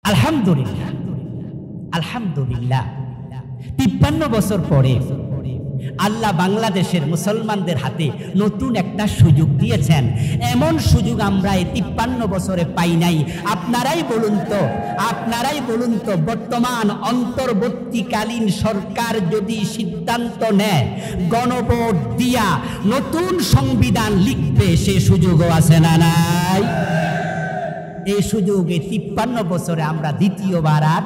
আলহামদুলিল্লাহ, আলহামদুলিল্লাহ 53 বছর পরে আল্লাহ বাংলাদেশের মুসলমানদের হাতে নতুন একটা সুযোগ দিয়েছেন। এমন সুযোগ আমরা এই 53 বছরে পাই নাই। আপনারাই বলুন তো বর্তমান অন্তর্বর্তীকালীন সরকার যদি সিদ্ধান্ত নেয় গণভোট দিয়া নতুন সংবিধান লিখবে, সে সুযোগও আছে না নাই? এই সুযোগে 53 বছরে আমরা দ্বিতীয়বার আর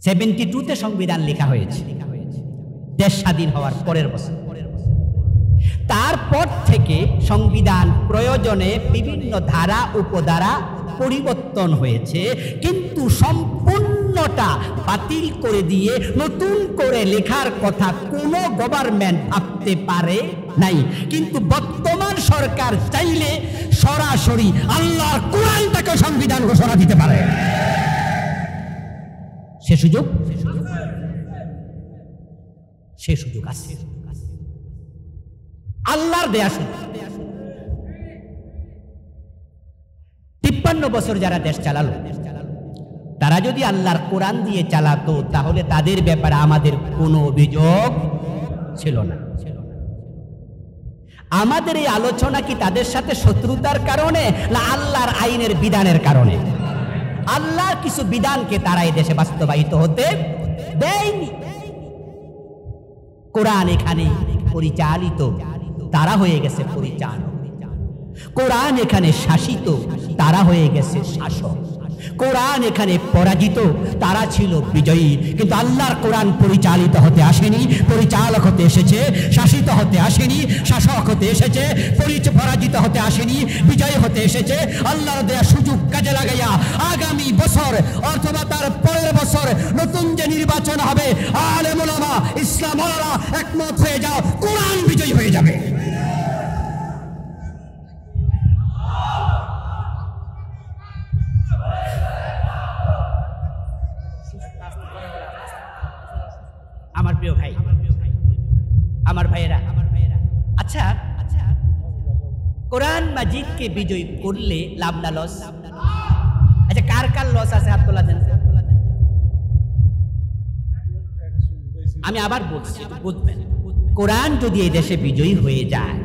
72-তে সংবিধান লেখা হয়েছে, দেশ স্বাধীন হওয়ার পরের বছর। তারপর থেকে সংবিধান প্রয়োজনে বিভিন্ন ধারা উপধারা পরিবর্তন হয়েছে, কিন্তু সম্পূর্ণটা বাতিল করে দিয়ে নতুন করে লেখার কথা কোনো গভর্নমেন্ট ভাবতে পারে নাই। কিন্তু বর্তমান সরকার চাইলে সরাসরি আল্লাহর কোরআনটাকে সংবিধান ঘোষণা দিতে পারে। সে সুযোগ আছে, আল্লাহর দেয়া সুযোগ। 53 বছর যারা দেশ চালালো, তারা যদি আল্লাহর কোরআন দিয়ে চালাতো তাহলে তাদের ব্যাপারে আমাদের কোনো অভিযোগ ছিল না। আমাদের এই আলোচনা কি তাদের সাথে শত্রুতার কারণে না আল্লাহর আইনের বিধানের কারণে? আল্লাহর কিছু বিধানকে তারা এই দেশে বাস্তবায়িত হতে দেয়নি। কোরআন এখানে পরিচালিত, তারা হয়ে গেছে পরিচালক। কোরআন এখানে শাসিত, তারা হয়ে গেছে শাসক। কোরআন এখানে পরাজিত, তারা ছিল বিজয়ী। কিন্তু আল্লাহর কোরআন পরিচালিত হতে আসেনি, পরিচালক হতে এসেছে। শাসিত হতে আসেনি, শাসক হতে এসেছে। পরাজিত হতে আসেনি, বিজয়ী হতে এসেছে। আল্লাহর দেয়া সুযোগ কাজে লাগাইয়া আগামী বছর অথবা তার পরের বছর নতুন যে নির্বাচন হবে, আলেম ওলামা ইসলাম ওলামা একমত হয়ে যাও, কোরআন বিজয়ী হয়ে যাবে। আমার প্রিয় ভাই, আমার ভাইয়েরা, আচ্ছা কোরআন মাজিদকে বিজয়ী করলে লাভ না লস? আচ্ছা কার কার লস আছে হাত তোলা দেন। আমি আবার বলছি, বুঝবেন, কোরআন যদি এই দেশে বিজয়ী হয়ে যায়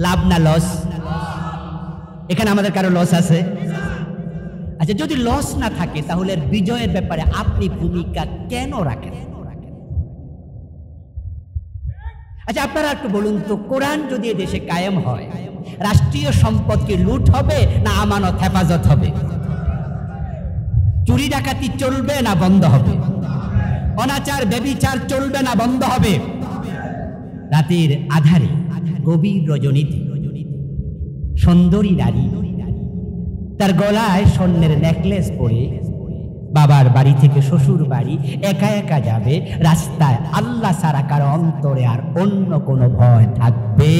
লাভ না লস? এখানে আমাদের কারো লস আছে? আচ্ছা যদি লস না থাকে তাহলে বিজয়ের ব্যাপারে আপনি ভূমিকা কেন রাখেন? আচ্ছা আপনারা একটু বলুন তো, কোরআন যদি দেশে কায়েম হয়, রাষ্ট্রীয় সম্পদ কি লুট হবে না আমানত হেফাজত হবে? চুরি ডাকাতি চলবে না বন্ধ হবে? অনাচার ব্যভিচার চলবে না বন্ধ হবে? রাতের আধারে গভীর রজনীতে সুন্দরী নারী তার গলায় স্বর্ণের নেকলেস পরে বাবার বাড়ি থেকে শ্বশুর বাড়ি একা একা যাবে, রাস্তায় আল্লাহ ছাড়া কারো অন্তরে আর অন্য কোনো ভয় থাকবে?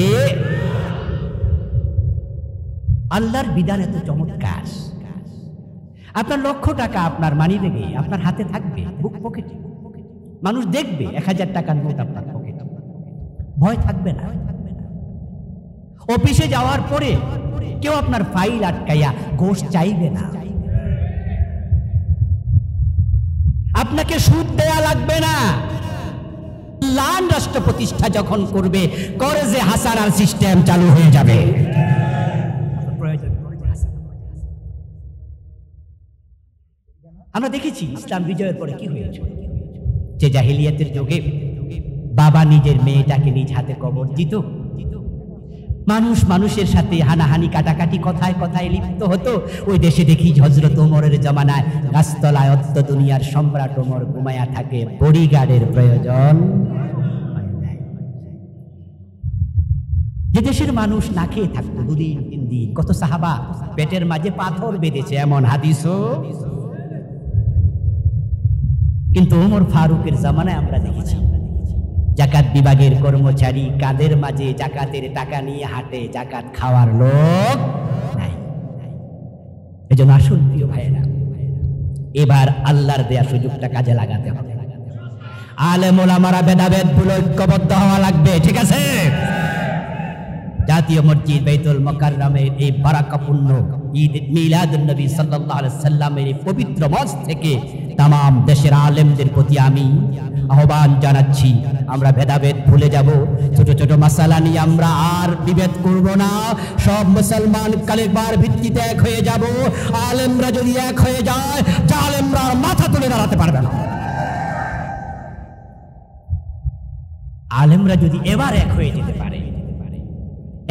আল্লাহর বিধান এত চমৎকার। আপনার লক্ষ টাকা আপনার মানিব্যাগে, আপনার হাতে থাকবে, বুক পকেটে, মানুষ দেখবে 1000 টাকার নোট আপনার পকেটে, ভয় থাকবে না। অফিসে যাওয়ার পরে কেউ আপনার ফাইল আটকাইয়া ঘোষ চাইবে না। আপনাকে সুদ দেয়া লাগবে না। লান রাষ্ট্র প্রতিষ্ঠা যখন করবে, করজে হাসানার সিস্টেম চালু হয়ে যাবে। আমরা দেখেছি ইসলাম বিজয়ের পরে কি হয়েছে। যে জাহিলিয়াতের যুগে বাবা নিজের মেয়েটাকে নিজ হাতে কবর দিত, মানুষ মানুষের সাথে হানাহানি কাটাকাটি কথায় কথায় লিপ্ত হতো। ওই দেশে দেখি হযরত ওমরের জামানায় গাছতলায় অদ্য দুনিয়ার সম্রাট ওমর ঘুমায়া থাকে, বডিগার্ডের প্রয়োজন। যে দেশের মানুষ না খেয়ে থাকতো 2 দিন 3 দিন, কত সাহাবা পেটের মাঝে পাথর বেঁধেছে, এমন হাদিসও। কিন্তু ওমর ফারুকের জামানায় আমরা দেখেছি জাকাত বিভাগের কর্মচারী কাদের মাঝে জাকাতের টাকা নিয়ে হাঁটে, জাকাত খাওয়ার লোক নাই। এজন্য আসুন প্রিয় ভাইয়েরা, এবার আল্লাহর দেয়া সুযোগটা কাজে লাগাতে হবে। আলেম ওলামারা ভেদাভেদ ভুলে ঐক্যবদ্ধ হওয়া লাগবে, ঠিক আছে? জাতীয় মসজিদ বাইতুল মুকাররমের এই বারাকাপূর্ণ ঈদ মিলাদুন নবী সাল্লাল্লাহু আলাইহি সাল্লামের এই পবিত্র মঞ্চ থেকে তামাম দেশের আলেমদের প্রতি আমি আহ্বান জানাচ্ছি, আমরা ভেদাভেদ ভুলে যাব। ছোট ছোট মাসালা নিয়ে আমরা আর বিভেদ করব না। সব মুসলমান কালেবার ভিত্তিতে এক হয়ে যাব। আলেমরা যদি এক হয়ে যায়, জালেমরা মাথা তুলে দাঁড়াতে পারবে না। আলেমরা যদি এবার এক হয়ে যেতে পারে,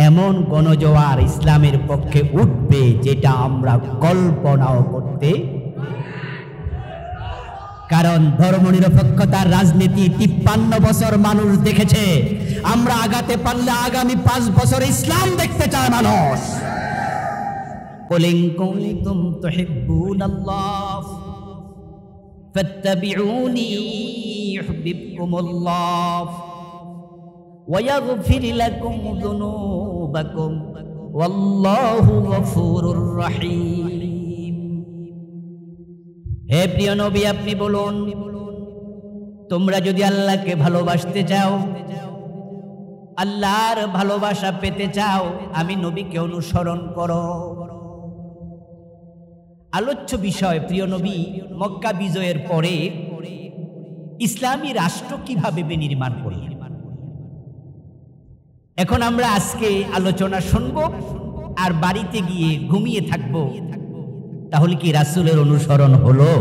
এমন গণজোয়ার ইসলামের পক্ষে উঠবে যেটা আমরা কল্পনাও করতে, কারণ ধর্মনিরপেক্ষতার রাজনীতি 53 বছর মানুষ দেখেছে। আমরা আগাতে পারলে আগামী 5 বছর ইসলাম দেখতে চায় মানুষ। কুল ইন কুনতুম তুহিব্বুনাল্লাহ ফাত্তাবিউনি ইউহিব্বুকুমুল্লাহ ওয়া ইয়াগফির লাকুম যুনুবাকুম ওয়াল্লাহু গফুরুর রহিম। হে প্রিয় নবী, আপনি বলুন, তোমরা যদি আল্লাহকে ভালোবাসতে চাও, আল্লাহর ভালোবাসা পেতে চাও, আমি নবীকে অনুসরণ করো। আলোচ্য বিষয়, প্রিয় নবী মক্কা বিজয়ের পরে ইসলামী রাষ্ট্র কিভাবে বিনির্মাণ করলেন। এখন আমরা আজকে আলোচনা শুনবো আর বাড়িতে গিয়ে ঘুমিয়ে থাকবো। তাহলে কি রাসূলের অনুসরণ হলো?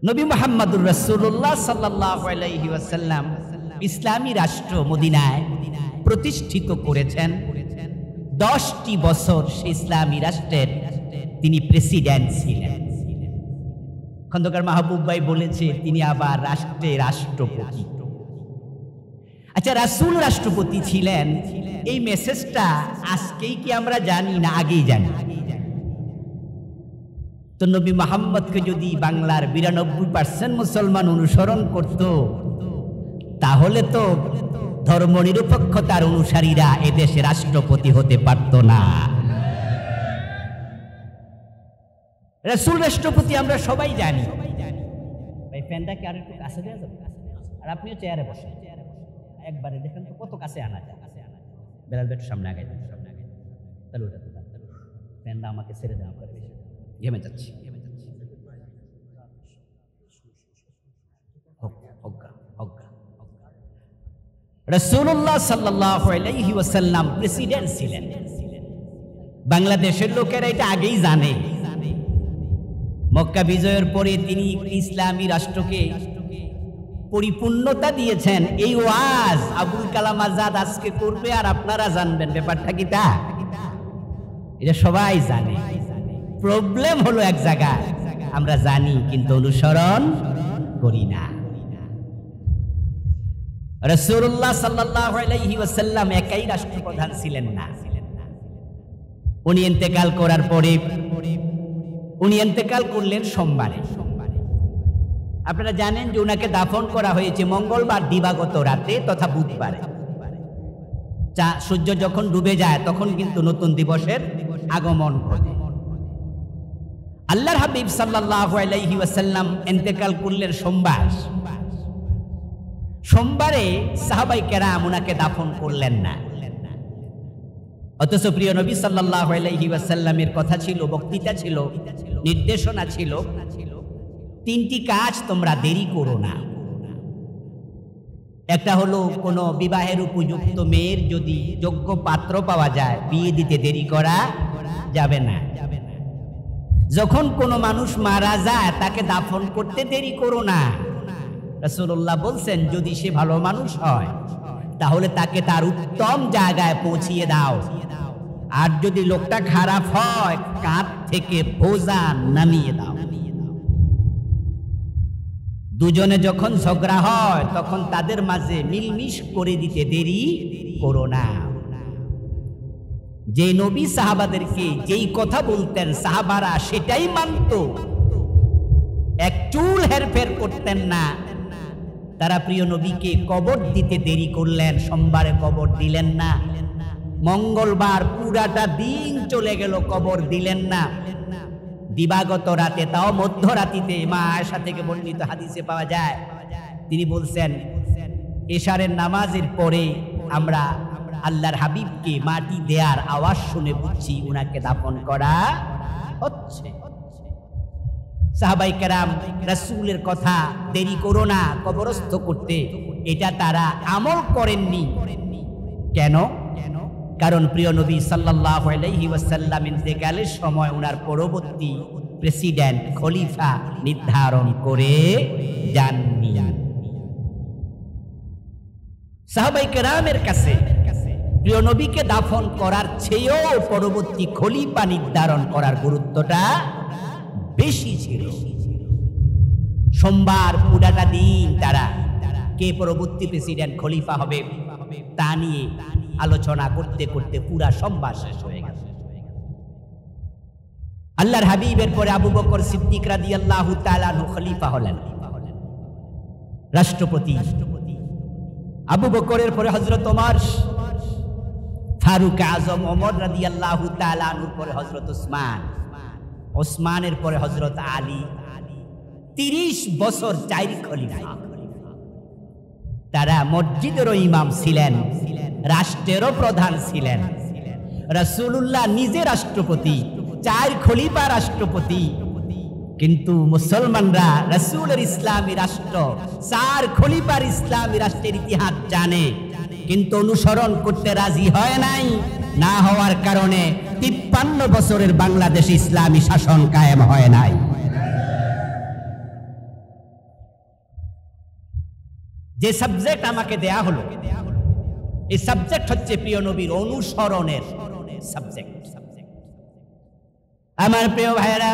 নবী মুহাম্মদুর রাসূলুল্লাহ সাল্লাল্লাহু আলাইহি ওয়াসাল্লাম ইসলামী রাষ্ট্র মদিনায় প্রতিষ্ঠিত করেছেন। 10টি বছর সেই ইসলামী রাষ্ট্রের তিনি প্রেসিডেন্ট ছিলেন। খন্দকার মাহবুব ভাই বলেছে তিনি আবার রাষ্ট্রের রাষ্ট্রপতি। আচ্ছা, রাসূল রাষ্ট্রপতি ছিলেন, এই মেসেজটা আজকেই কি আমরা জানি না আগেই জানি? তো নবী মুহাম্মদকে যদি বাংলার 92% মুসলমান অনুসরণ করত, তাহলে তো ধর্মনিরপেক্ষতার অনুসারীরা এদেশে রাষ্ট্রপতি হতে পারত না। রাসূল রাষ্ট্রপতি আমরা সবাই জানি। ভাই ফ্যানটাকে আর একটু কাছে দেওয়া যাবে? আর আপনিও চেয়ারে বসেন, একবারে দেখেন তো কত কাছে আনা যায়। বেলাল বেটু সামনে আগে তাহলে ওটা ফ্যানটা আমাকে ছেড়ে দেওয়া করে, ঘেমে যাচ্ছি। রাসূলুল্লাহ সাল্লাল্লাহু আলাইহি ওয়াসাল্লাম প্রেসিডেন্ট ছিলেন। বাংলাদেশের লোকেরা এটা আগেই জানে। মক্কা বিজয়ের পরে তিনি ইসলামী রাষ্ট্রকে পরিপূর্ণতা দিয়েছেন। এই ওয়াজ আবুল কালাম আজাদ আজকে করবে আর আপনারা জানবেন। ব্যাপারটা কি তা? এটা সবাই জানে। প্রবলেম হলো এক জায়গায়, আমরা জানি কিন্তু অনুসরণ করি না। রাসূলুল্লাহ সাল্লাল্লাহু আলাইহি ওয়াসাল্লাম একাই রাষ্ট্রপ্রধান ছিলেন না। উনি ইন্তেকাল করার পরে উনি ইন্তেকাল করলেন সোমবারে। আপনারা জানেন যে উনাকে দাফন করা হয়েছে মঙ্গলবার দিবাগত রাতে তথা বুধবারে। সূর্য যখন ডুবে যায় তখন কিন্তু নতুন দিবসের আগমন ঘটে। আল্লাহর হাবিব সাল্লাল্লাহু আলাইহি ওয়াসাল্লাম ইন্তেকাল করলেন সোমবার। সোমবারে সাহাবায়ে কেরাম উনাকে দাফন করলেন না। অথচ প্রিয় নবী সাল্লাল্লাহু আলাইহি ওয়াসাল্লামের কথা ছিল, বক্তৃতা ছিল, নির্দেশনা ছিল, 3টি কাজ তোমরা দেরি করো না। একটা হলো কোনো বিবাহের উপযুক্ত মেয়ের যদি যোগ্য পাত্র পাওয়া যায়, বিয়ে দিতে দেরি করা যাবে না। যখন কোনো মানুষ মারা যায় তাকে দাফন করতে দেরি করো না। রাসূলুল্লাহ বলছেন যদি সে ভালো মানুষ হয় তাহলে তাকে তার উত্তম জায়গায় পৌঁছিয়ে দাও, আর যদি লোকটা খারাপ হয় কাঁধ থেকে বোঝা নামিয়ে দাও। দুজনে যখন ঝগড়া হয় তখন তাদের মাঝে মিলমিশ করে দিতে দেরি করো না। যে নবী সাহাবাদেরকে যেই কথা বলতেন সাহাবারা সেটাই মানত, এক চুল হেরফের করতেন না। তারা প্রিয় নবীকে কবর দিতে দেরি করলেন, সোমবারে কবর দিলেন না। মঙ্গলবার পুরাটা দিন চলে গেল, কবর দিলেন না। দিবাগত রাতে, তাও মধ্যরাতিতে, মা আয়েশা থেকে বর্ণিত হাদিসে পাওয়া যায়, তিনি বলছেন এশারের নামাজের পরে আমরা আল্লাহর হাবিবকে মাটি দেয়ার আওয়াজ শুনে বুঝছি উনাকে দাফন করা হচ্ছে। সাহাবায়ে কেরাম রাসূলের কথা দেরি করো না কবরস্থ করতে, এটা তারা আমল করেননি। কেন? কারণ প্রিয় নবী সাল্লাল্লাহু আলাইহি ওয়াসাল্লাম ইন্তেকালের সময় ওনার পরবর্তী প্রেসিডেন্ট খলিফা নির্ধারণ করে যাননি। সাহাবায়ে কেরামের কাছে প্রিয় নবীকে দাফন করার চেয়েও পরবর্তী খলিফা নির্ধারণ করার গুরুত্বটা বেশি ছিল। সোমবার পুরাটা দিন তারা কে পরবর্তী প্রেসিডেন্ট খলিফা হবে তা নিয়ে আলোচনা করতে করতে পুরা সোমবার শেষ হয়ে গেল। আল্লাহর হাবিবের পরে আবু বকর সিদ্দিক রাদিয়াল্লাহু তাআলা আনহু খলিফা হলেন, রাষ্ট্রপতি। আবু বকরের পরে হযরত ওমর, ফারুক আজম ওমর রাদিয়াল্লাহু তাআলা আনহুর পরে হযরত উসমান, ওসমানের পরে হযরত আলী। 30 বছর 4 খলিফা। তারা মসজিদেরও ইমাম ছিলেন, রাষ্ট্রেরও প্রধান ছিলেন। রাসূলুল্লাহ নিজে রাষ্ট্রপতি, 4 খলিফা রাষ্ট্রপতি। কিন্তু মুসলমানরা রাসূলের ইসলামী রাষ্ট্র, 4 খলিফার ইসলামী রাষ্ট্রের ইতিহাস জানে, কিন্তু অনুসরণ করতে রাজি হয় নাই। না হওয়ার কারণে 53 বছরের বাংলাদেশ ইসলামী শাসন কায়েম হয় নাই। যে সাবজেক্ট আমাকে দেয়া হলো, এই সাবজেক্ট হচ্ছে প্রিয় নবীর অনুসরণের সাবজেক্ট। আমার প্রিয় ভাইরা,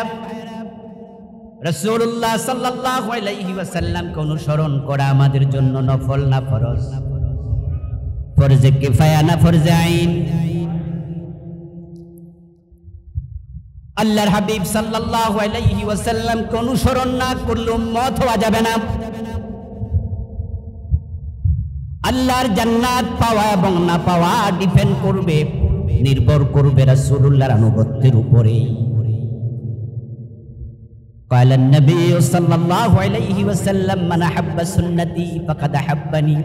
রাসূলুল্লাহ সাল্লাল্লাহু আলাইহি ওয়াসাল্লামকে অনুসরণ করা আমাদের জন্য নফল না ফরজ? ফরজে কিফায়া না ফরজে আইন? আল্লাহর হাবিব সাল্লাল্লাহু আলাইহি ওয়াসাল্লামকে অনুসরণ না করলে উম্মত হওয়া যাবে না। আল্লাহর জান্নাত পাওয়া এবং না পাওয়া ডিপেন্ড করবে, নির্ভর করবে রাসূলুল্লাহর আনুগত্যের উপরে। قال النبي صلى الله عليه وسلم من أحب سنتي فقد أحبني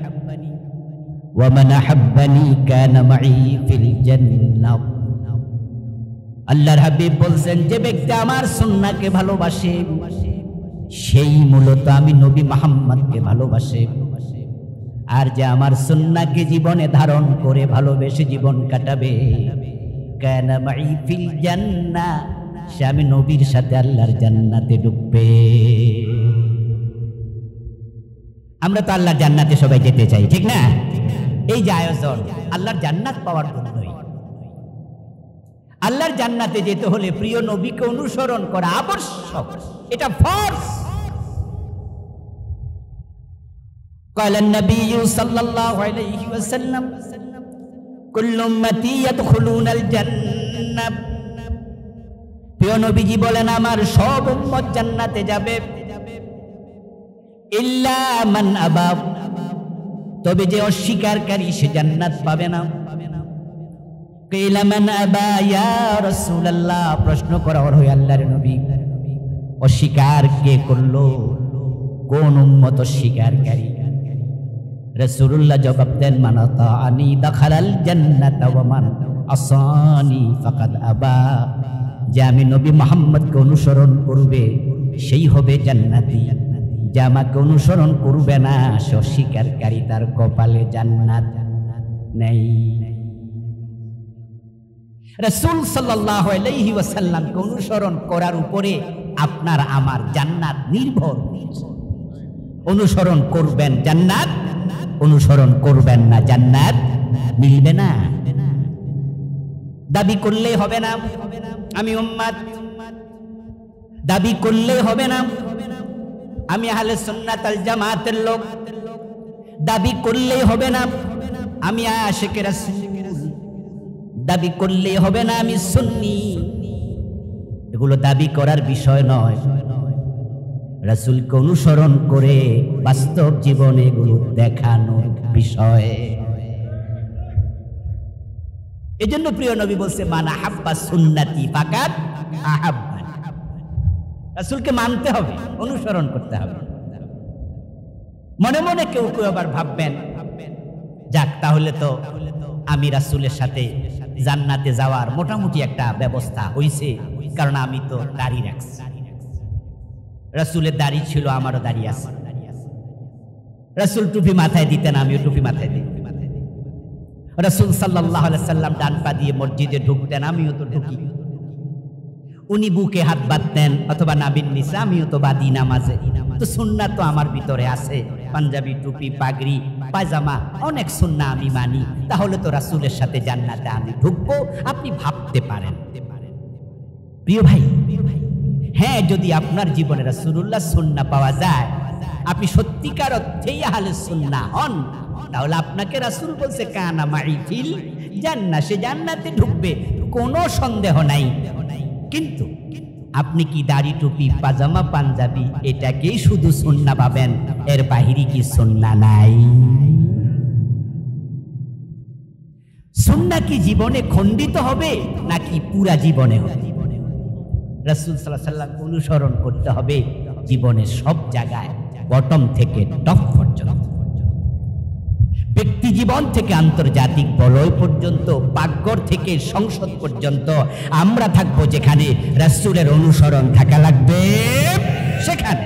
ومن أحبني كان معي في الجنة। আল্লাহর হাবিব বলছেন, যে ব্যক্তি আমার সুন্নাহকে ভালোবাসে সেই মূলত আমি নবী মুহাম্মদকে ভালোবাসে। আর যে আমার সুন্নাহকে জীবনে ধারণ করে ভালোবেসে জীবন কাটাবে, কানা মাই ফিল জান্নাহ, সে আমি নবীর সাথে আল্লাহর জান্নাতে ঢুকবে। আমরা তো আল্লাহর জান্নাতে সবাই যেতে চাই, ঠিক না? এই যে আয়োজন আল্লাহর জান্নাত পাওয়ার জন্যই। আল্লাহর জান্নাতে যেতে হলে প্রিয় নবীকে অনুসরণ করা আবশ্যক, এটা ফরজ। قال النبي صلى الله عليه وسلم كل امتي يدخلون الجنة। প্রিয় নবীজি বলেন, আমার সব উম্মত জান্নাতে যাবে, ইল্লা মান আবা, তবে যে অস্বীকারী সে জান্নাত পাবে না। কিলা মান আবা ইয়া রাসূলুল্লাহ, প্রশ্ন করা হলো, আল্লাহর নবী অস্বীকার কে করলো? কোন উম্মত অস্বীকারী? রাসূলুল্লাহ জবাব দেন, মান আতাআনি দাখালাল জান্নাতা ওয়া মান আসানি ফাকাদ আবা। যে আমি নবী মুহাম্মদকে অনুসরণ করবে সেই হবে জান্নাতি, যে আমাকে অনুসরণ করবে না সে অস্বীকারী, তার কপালে জান্নাত নেই। রাসূল সাল্লাল্লাহু আলাইহি ওয়াসাল্লামকে অনুসরণ করার উপরে আপনার আমার জান্নাত নির্ভর। অনুসরণ করবেন জান্নাত, অনুসরণ করবেন না জান্নাত মিলবে না। দাবি করলেই হবে না আমি উম্মত, দাবি করলেই হবে না আমি আহলে সুন্নাত ওয়াল জামাতের লোক, দাবি করলেই হবে না আমি আশিক রাসূল, দাবি করলেই হবে না আমি সুন্নি। এগুলো দাবি করার বিষয় নয়, রাসূলকে অনুসরণ করে বাস্তব জীবনে এগুলো দেখানোর বিষয়। এজন্য প্রিয় নবী বলছে, মান আহাব্বা সুন্নতি ফাকাদ আহাব্বানি। রাসূলকে মানতে হবে, অনুসরণ করতে হবে। মনে মনে কেউ কেউ আবার ভাববেন, যাক তাহলে তো আমি রাসূলের সাথে জান্নাতে যাওয়ার মোটামুটি একটা ব্যবস্থা হইছে, কারণ আমি তো দাড়ি রাখছি। রাসূলের দাড়ি ছিল, আমারও দাড়ি আছে। রাসূল টুপি মাথায় দিতেন, আমিও টুপি মাথায় দিই। রাসূল সাল্লাল্লাহু আলাইহি সাল্লাম ডান পা দিয়ে মসজিদে ঢুকতেন, আমিও তো ঢুকি। উনি বুকে হাত বাঁধতেন অথবা নাবির নিচে, আমিও তো বাঁধি নামাজে। তো সুন্নাত তো আমার ভিতরে আছে, পাঞ্জাবি, টুপি, পাগড়ি, পায়জামা, অনেক সুন্নাহ আমি মানি। তাহলে তো রাসূলের সাথে জান্নাতে আমি ঢুকবো, আপনি ভাবতে পারেন। প্রিয় ভাই, হ্যাঁ, যদি আপনার জীবনে রাসূলুল্লাহ সুন্নাহ পাওয়া যায়, আপনি সত্যিকার অর্থেই আহলে সুন্নাহ হন, তাহলে আপনাকে রাসূল বলছে কানা মাই ফিল জান্নাহ, সে জান্নাতে ঢুকবে, কোনো সন্দেহ নাই। কিন্তু আপনি কি দাড়ি, টুপি, পাজামা, পাঞ্জাবি এটাকেই শুধু সুন্নাহ ভাবেন, এর বাহিরে কি সুন্নাহ নাই? সুন্নাহ কি জীবনে খণ্ডিত হবে নাকি পুরা জীবনে হবে? রাসূল সাল্লাল্লাহু আলাইহি ওয়াসাল্লাম অনুসরণ করতে হবে জীবনের সব জায়গায়, বটম থেকে টপ পর্যন্ত, ব্যক্তি জীবন থেকে আন্তর্জাতিক বলয় পর্যন্ত, পাকঘর থেকে সংসদ পর্যন্ত আমরা থাকবো যেখানে রাসূলের অনুসরণ থাকা লাগবে সেখানে।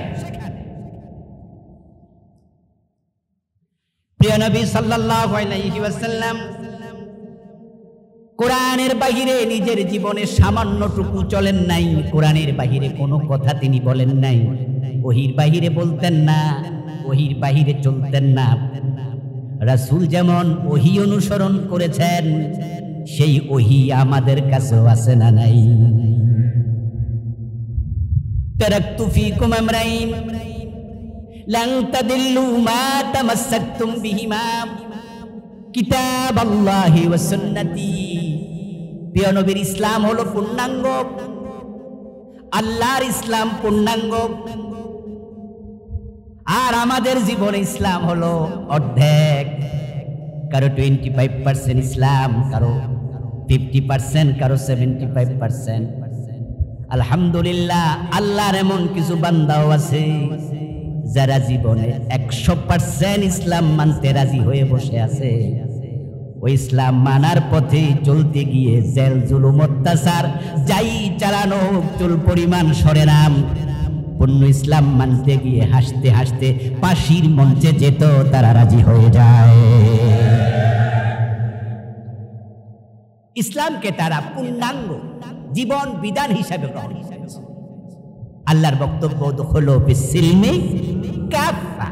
প্রিয় নবী সাল্লাল্লাহু আলাইহি ওয়াসাল্লাম কোরআনের বাহিরে নিজের জীবনে সামান্যটুকু চলেন নাই, কোরআনের বাহিরে কোনো কথা তিনি বলেন নাই, ওহির বাহিরে বলতেন না, ওহির বাহিরে চলতেন না। রাসূল যেমন ওহী অনুসরণ করেছেন, সেই ওহী আমাদের কাছেও আছে না নাই? তারাকতু ফীকুম আমরাইন লান তাদিল্লু মা তামাসসাকতুম বিহিমা কিতাবাল্লাহি ওয়া সুন্নতি। প্রিয় নবীর ইসলাম হলো পূর্ণাঙ্গ, আল্লাহর ইসলাম পূর্ণাঙ্গ, আর আমাদের জীবনে ইসলাম হলো অর্ধেক। কারো 25% ইসলাম, কারো 50%, কারো 75%। আলহামদুলিল্লাহ, আল্লাহর এমন কিছু বান্দাও আছে যারা জীবনে 100% ইসলাম মানতে রাজি হয়ে বসে আছে। ওই ইসলাম মানার পথে চলতে গিয়ে জেল, জুলুম, অত্যাচার যাই চালানো, চুল পরিমাণ সরে নাম, পূর্ণ ইসলাম মানতে গিয়ে হাসতে হাসতে ফাঁসির মঞ্চে যেত তারা রাজি হয়ে যায়। ইসলামকে তারা পূর্ণাঙ্গ জীবন বিধান হিসাবে গ্রহণ করেছে। আল্লাহর বক্তব্য হলো বিসিলমি কাফা,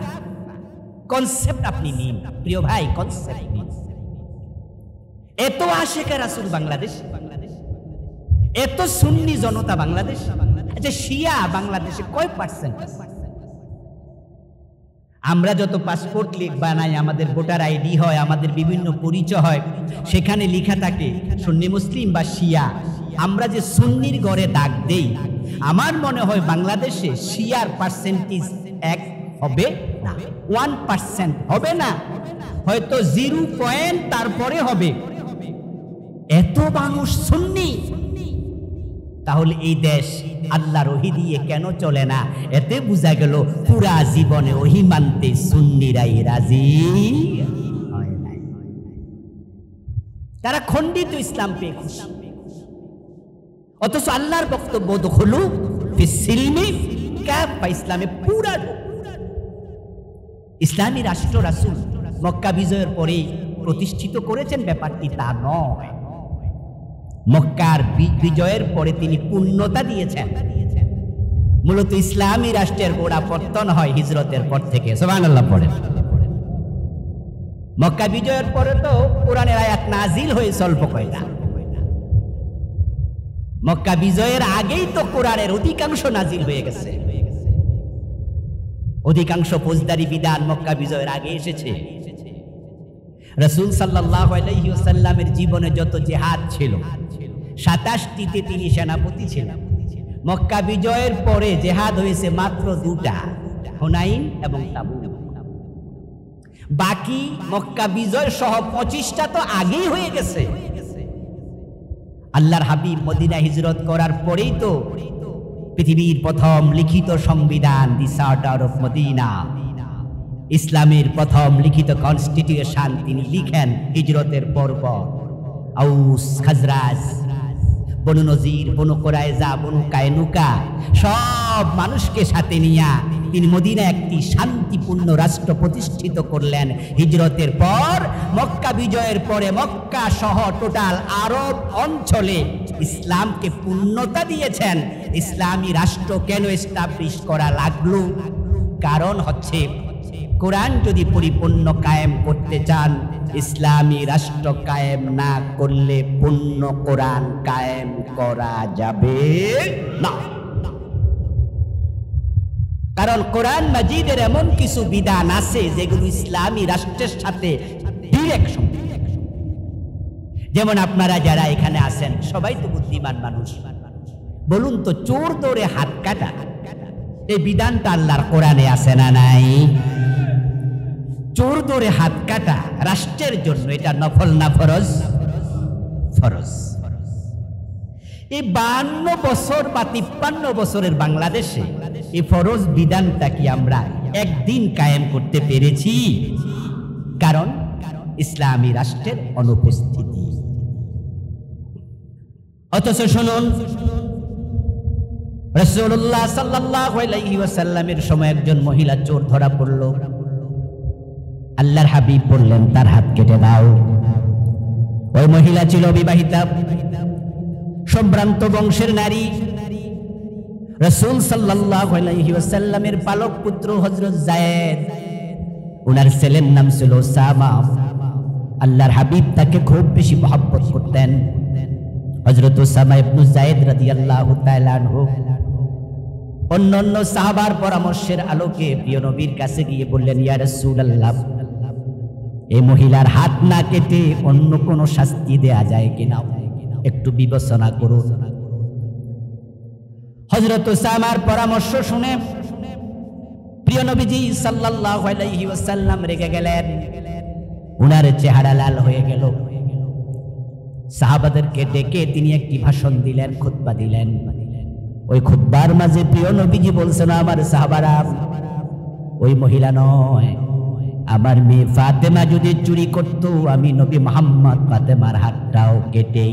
কনসেপ্ট আপনি নিন প্রিয় ভাই, কনসেপ্ট নিন। এত আশিকে রাসূল বাংলাদেশ, এত সুন্নি জনতা বাংলাদেশ, আচ্ছা শিয়া বাংলাদেশে কয় পার্সেন্ট? আমরা যত পাসপোর্ট বানাই, আমাদের ভোটার আইডি হয়, আমাদের বিভিন্ন পরিচয় হয়, সেখানে লেখা থাকে সুন্নি মুসলিম বা শিয়া। আমরা যে সুন্নির ঘরে দাগ দেই, আমার মনে হয় বাংলাদেশে শিয়ার পার্সেন্টেজ 1 হবে না, 1% হবে না, হয়তো 0 তারপরে হবে। এত মানুষ সুন্নি, তাহলে এই দেশ আল্লাহর ওহী দিয়ে কেন চলে না? এতে বোঝা গেল পুরা জীবনে ওহী মানতে সুন্নিরাই রাজি হয় নাই। তারা খণ্ডিত ইসলাম পেয়ে খুশি, অথচ আল্লাহর বক্তব্য হলো ফিসিলমি কাফা, ইসলামে পুরা। ইসলামী রাষ্ট্র রাসূল মক্কা বিজয়ের পরে প্রতিষ্ঠিত করেছেন, ব্যাপারটি তা নয়। মক্কার বিজয়ের পরে তিনি পূর্ণতা দিয়েছেন। মূলত ইসলামী রাষ্ট্রের গোড়া পত্তন হয় হিজরতের পর থেকে। সুবহানাল্লাহ পড়েন। মক্কা বিজয়ের পরে তো কোরআনের আয়াত নাজিল হয়েছে অল্প কয়টা। মক্কা বিজয়ের আগেই তো কোরআনের অধিকাংশ নাজিল হয়ে গেছে। অধিকাংশ ফৌজদারি বিধান মক্কা বিজয়ের আগে এসেছে। রাসূল সাল্লাল্লাহু আলাইহি ওয়াসাল্লামের জীবনে যত জিহাদ ছিল 27টিতে তিনি সেনাপতি ছিলেন। মক্কা বিজয়ের পরে জিহাদ হয়েছে মাত্র 2টা, হুনাইন এবং তাবুক। বাকি মক্কা বিজয় সহ 25টা তো আগেই হয়ে গেছে। আল্লাহর হাবিব মদিনা হিজরত করার পরেই তো পৃথিবীর প্রথম লিখিত সংবিধান, দি চার্টার অফ মদিনা, ইসলামের প্রথম লিখিত কনস্টিটিউশন তিনি লিখেন হিজরতের পরপর। আউস, খাজরাজ, বনু নজির, বনু কোরাইজা, বনু কায়নুকা সব মানুষকে সাথে নিয়ে তিনি মদিনা একটি শান্তিপূর্ণ রাষ্ট্র প্রতিষ্ঠিত করলেন। হিজরতের পর মক্কা বিজয়ের পরে মক্কা সহ টোটাল আরব অঞ্চলে ইসলামকে পূর্ণতা দিয়েছেন। ইসলামী রাষ্ট্র কেন এস্টাবলিশ করা লাগলো? কারণ হচ্ছে কোরআন যদি পরিপূর্ণ কায়েম করতে চান, ইসলামী রাষ্ট্র কায়েম না করলে পূর্ণ কোরআন কায়েম করা যাবে না। কারণ কোরআন মাজিদের এমন কিছু বিধান আছে যেগুলো ইসলামী রাষ্ট্রের সাথে ডিরেক্ট সম্পর্ক। যেমন আপনারা যারা এখানে আছেন সবাই তো বুদ্ধিমান মানুষ, বলুন তো চোর ধরে হাত কাটা, এই বিধানটা আল্লাহর কোরআনে আছে না নাই? চোর ধরে হাত কাটা রাষ্ট্রের জন্য এটা নফল না ফরজ? ফরজ। এই 52 বছর বা 53 বছরের বাংলাদেশে এই ফরজ বিধানটা কি আমরা একদিন কায়েম করতে পেরেছি? কারণ ইসলামী রাষ্ট্রের অনুপস্থিতি। অথচ শুনুন, রাসূলুল্লাহ সাল্লাল্লাহু আলাইহি ওয়াসাল্লামের সময় একজন মহিলা চোর ধরা পড়ল। আল্লাহর হাবিব বললেন তার হাত কেটে দাও। ওই মহিলা ছিল বিবাহিতা, সম্ভ্রান্ত বংশের নারী। রাসূল সাল্লাল্লাহু আলাইহি ওয়াসাল্লামের পালক পুত্র হযরত যায়েদ, ওনার ছেলের নাম ছিল উসামা। আল্লাহর হাবিব তাকে খুব বেশি মহব্বত করতেন। হযরত উসামা ইবনে যায়েদ রাদিয়াল্লাহু তাআলা আনহু অন্যান্য সাহাবার পরামর্শের আলোকে প্রিয় নবীর কাছে গিয়ে বললেন, ইয়া রাসূলুল্লাহ, এই মহিলার হাত না কেটে অন্য কোনো শাস্তি দেয়া যায় কিনা, একটু বিবেচনা করুন। হযরত উসামার পরামর্শ শুনে প্রিয় নবীজি সাল্লাল্লাহু আলাইহি ওয়াসাল্লাম রেগে গেলেন। উনার চেহারা লাল হয়ে গেল। সাহাবাদেরকে ডেকে তিনি একটি ভাষণ দিলেন, খুতবা দিলেন। ওই খুতবার মাঝে প্রিয় নবীজি বলছেন, আমার সাহাবারা, ওই মহিলা নয়, আমার মেয়ে ফাতেমা যদি চুরি করত, আমি নবী মুহাম্মদ ফাতেমার হাতটাও কেটে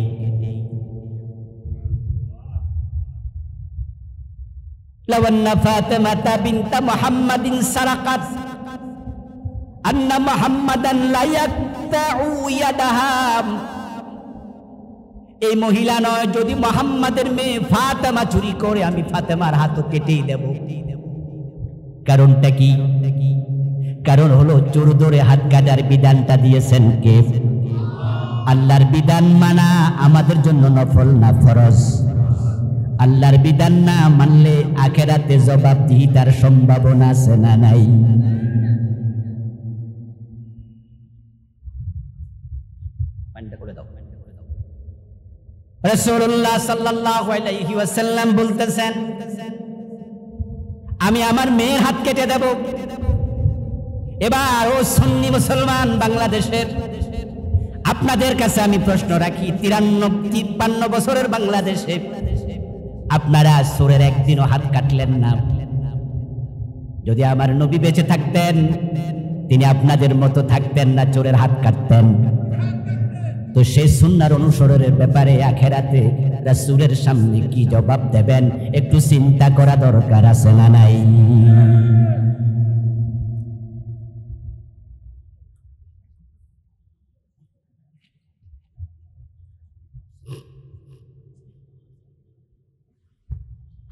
লাওয়ান্না ফাতেমাতা বিনতা মুহাম্মাদিন সারাকাত আন্না মুহাম্মাদান লা ইয়াকতাউ ইয়াদাহা। এই মহিলা নয়, যদি মুহাম্মাদের মেয়ে ফাতেমা চুরি করে আমি ফাতেমার হাতও কেটেই দেব। কারণটা কি? কারণ হলো চোর ধরে হাত কাটার বিধানটা দিয়েছেন কে? আল্লাহর বিধান মানা আমাদের জন্য নফল না ফরজ? আল্লাহর বিধান না মানলে আখেরাতে জবাবদিহিতার সম্ভাবনা আছে না নাই? রাসূলুল্লাহ সাল্লাল্লাহু আলাইহি ওয়াসাল্লাম বলতেছেন, আমি আমার মেয়ের হাত কেটে দেব। এবার ও সুন্নি মুসলমান বাংলাদেশের, আপনাদের কাছে আমি প্রশ্ন রাখি, 53 বছরের বাংলাদেশে আপনারা চোরের একদিনও হাত কাটলেন না। যদি আমার নবী বেঁচে থাকতেন, তিনি আপনাদের মতো থাকতেন না, চোরের হাত কাটতেন। তো সেই সুন্নাহর অনুসরণের ব্যাপারে আখেরাতে রাসূলের সামনে কি জবাব দেবেন, একটু চিন্তা করা দরকার আছে না নাই?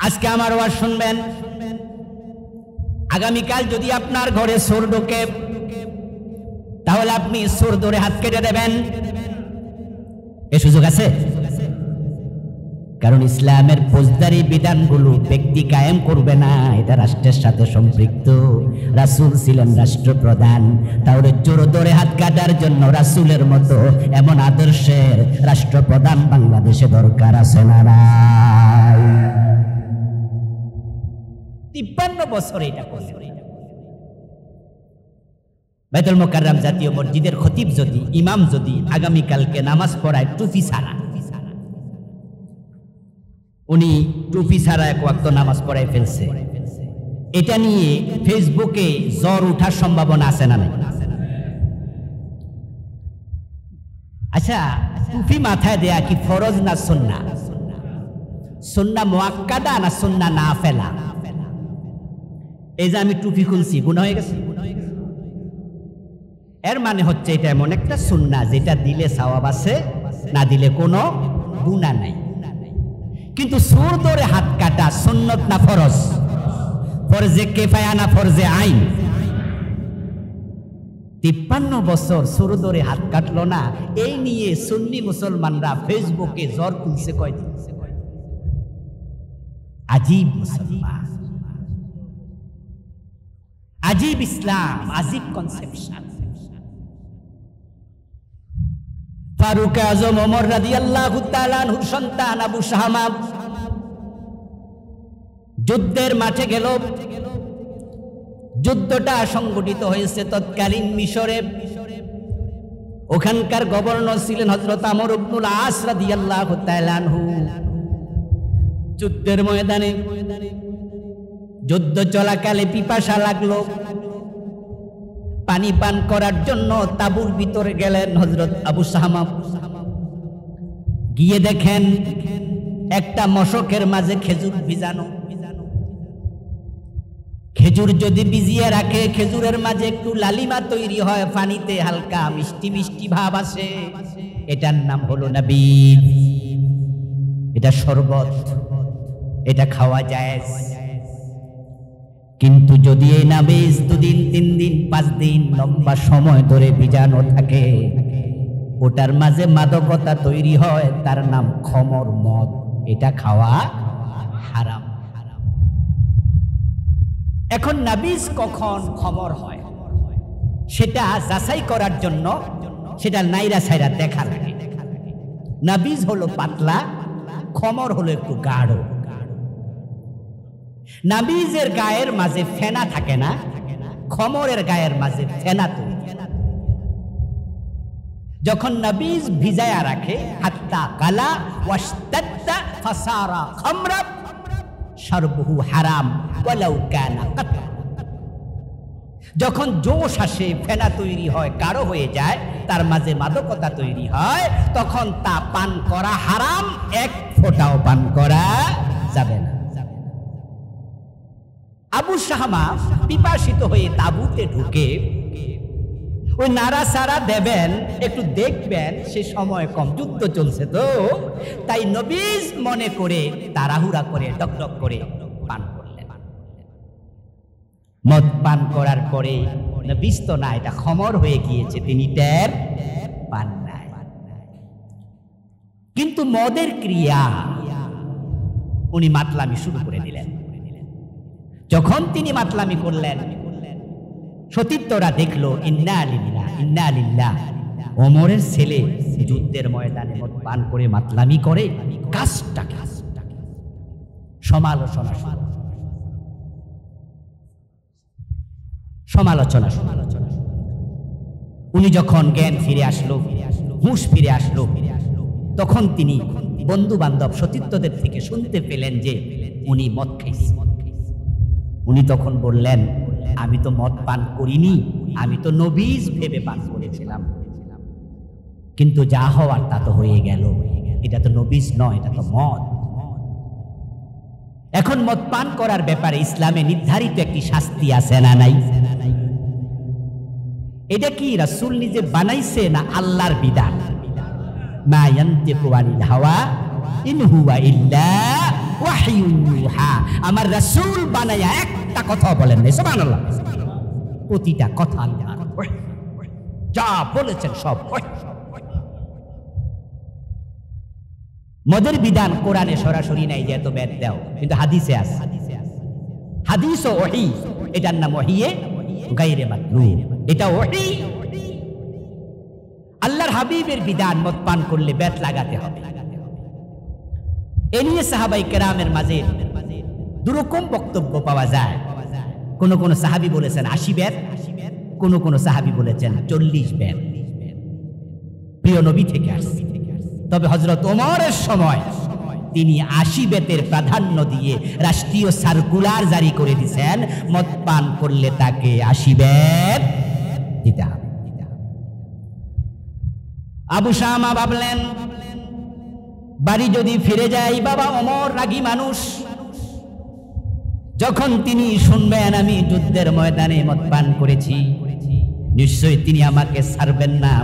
আজকে আমার ওয়াজ শুনবেন, আগামীকাল যদি আপনার ঘরে চোর ঢোকে, তাহলে আপনি চোর ধরে হাত কেটে দেবেন? এ সুযোগ আছে? কারণ ইসলামের ফৌজদারি বিধানগুলো ব্যক্তি কায়েম করবে না, এটা রাষ্ট্রের সাথে সম্পৃক্ত। রাসূল ছিলেন রাষ্ট্রপ্রধান, তাহলে চোর ধরে হাত কাটার জন্য রাসূলের মতো এমন আদর্শের রাষ্ট্রপ্রধান বাংলাদেশে দরকার আছে না নাই? 53 বছর এটা করছে। বাইতুল মুকাররম জাতীয় মসজিদের খতিব যদি, ইমাম যদি আগামীকালকে নামাজ পড়ায় টুপি ছাড়া, উনি টুপি ছাড়া এক ওয়াক্ত নামাজ পড়ায় ফেলছে, এটা নিয়ে ফেসবুকে জ্বর ওঠার সম্ভাবনা আছে না নাই? আচ্ছা, টুপি মাথায় দেয়া কি ফরজ না সুন্নাহ? সুন্নাহ মুআক্কাদা না সুন্নাহ নাফিলা? এই যে আমি টুপি খুলছি, গুনাহ হয়ে গেছে? এর মানে হচ্ছে এটা এমন একটা সুন্নাহ যেটা দিলে সওয়াব আছে, না দিলে কোনো গুনাহ নাই। কিন্তু সুর ধরে হাত কাটা সুন্নত না ফরজ? ফরজে কিফায়া না ফরজে আইন? 53 বছর সুর ধরে হাত কাটলো না, এই নিয়ে সুন্নি মুসলমানরা ফেসবুকে জ্বর তুলছে কয়দিন। আজীব মুসলমান, আজীব ইসলাম, আজীব কনসেপশন। ফারুক আজম ওমর রাদিয়াল্লাহু তাআলা আনহুর সন্তান আবু শাহামা যুদ্ধের মাঠে গেল। যুদ্ধটা সংগঠিত হয়েছে তৎকালীন মিশরে। ওখানকার গভর্নর ছিলেন হযরত আমর ইবনুল আস রাদিয়াল্লাহু তাআলা আনহু। যুদ্ধের ময়দানে যুদ্ধ চলাকালে পিপাসা লাগলো, পানি পান করার জন্য তাঁবুর ভিতরে গেলেন হযরত আবু শাহামা। গিয়ে দেখেন একটা মশকের মাঝে খেজুর ভিজানো। খেজুর যদি ভিজিয়ে রাখে, খেজুরের মাঝে একটু লালিমা তৈরি হয়, পানিতে হালকা মিষ্টি মিষ্টি ভাব আসে। এটার নাম হলো নাবিজ। এটা শরবত, এটা খাওয়া যায়। কিন্তু যদি এই নাবিজ 2 দিন 3 দিন 5 দিন লম্বা সময় ধরে ভিজানো থাকে, ওটার মাঝে মাদকতা তৈরি হয়, তার নাম খমর, মদ। এটা খাওয়া হারাম। এখন নাবিজ কখন খমর হয় সেটা যাচাই করার জন্য সেটা নাইরা সাইরা দেখা লাগে। নাবিজ হলো পাতলা, খমর হলো একটু গাঢ়। নাবিজের গায়ের মাঝে ফেনা থাকে না, খমরের গায়ের মাঝে ফেনা তৈরি। যখন নাবিজ ভিজায়া রাখে, হাত্তা কালা ওয়াশতাদ্দা ফাসারা খামরা শারবুহু হারাম ওয়ালাউ কানা কাতরা। যখন জোশ আসে, ফেনা তৈরি হয়, গাঢ় হয়ে যায়, তার মাঝে মাদকতা তৈরি হয়, তখন তা পান করা হারাম, 1 ফোঁটাও পান করা যাবে না। আবু শাহামা পিপাসিত হয়ে তাঁবুতে ঢুকে ওই নাড়াচাড়া দেবেন, একটু দেখবেন, সে সময় কম, যুদ্ধ চলছে তো, তাই নবীজ মনে করে তাড়াহুড়া করে ডকডক করে পান করলেন। মদ পান করার পরে নবীজ তো না, এটা খমর হয়ে গিয়েছে, তিনি টের পান নাই। কিন্তু মদের ক্রিয়া উনি মাতলামি শুরু করে দিলেন। যখন তিনি মাতলামি করলেন, সতীর্থরা দেখলো, ইন্না লিল্লাহ ইন্না লিল্লাহ, ওমরের ছেলে যুদ্ধের ময়দানে মদ পান করে মাতলামি করে, কাজটা সমালোচনা সমালোচনা। উনি যখন জ্ঞান ফিরে আসলো, হুঁশ ফিরে আসলো, তখন তিনি বন্ধু বান্ধব সতীর্থদের থেকে শুনতে পেলেন যে উনি মদ খাইছে। উনি তখন বললেন, আমি তো মদ পান করিনি, আমি তো নবীজ ভেবে পান করেছিলাম, কিন্তু যা হওয়ার তা তো হয়ে গেল। এটা তো নবীজ নয়, এটা তো মদ। এখন মদ পান করার ব্যাপারে ইসলামে নির্ধারিত একটি শাস্তি আছে না নাই? এটা কি রাসূল নিজে বানাইছে না আল্লাহর বিধান? মা ইয়ানতিকু আনিল হাওয়া ইন হুয়া ইল্লা ওয়াহয়ুন ইউহা। আমার রাসূল বানায়া একটা কথা বলেন না, সুবহানাল্লাহ। প্রতিটা কথা আল্লাহর, যা বলেছেন সব। মদের বিধান কোরআনে সরাসরি নাই যে এত বেদ দাও, কিন্তু হাদিসে আছে। হাদিস ও ওহী, এটার নাম ওহীয়ে গায়রে মাতলু। এটা ওহী, আল্লাহর হাবিবের বিধান। মদ পান করলে বেত লাগাতে হবে। এ নিয়ে সাহাবায়ে কেরামের মাঝে দুরকম বক্তব্য পাওয়া যায়। কোন কোন সাহাবী বলেছেন 80 বেত, কোন কোন সাহাবী বলেছেন 40 বেত। প্রিয় নবী থেকে আসছে। তবে হযরত ওমরের সময় তিনি 80 বেতের প্রাধান্য দিয়ে রাষ্ট্রীয় সার্কুলার জারি করে দিয়েছেন, মদ পান করলে তাকে 80 বেত দিতে হবে। আবু শামা ভাবলেন বাড়ি যদি ফিরে যাই, বাবা ওমর রাগী মানুষ, যখন তিনি শুনবেন আমি যুদ্ধের ময়দানে মদ পান করেছি, নিশ্চয়ই তিনি আমাকে ছাড়বেন না।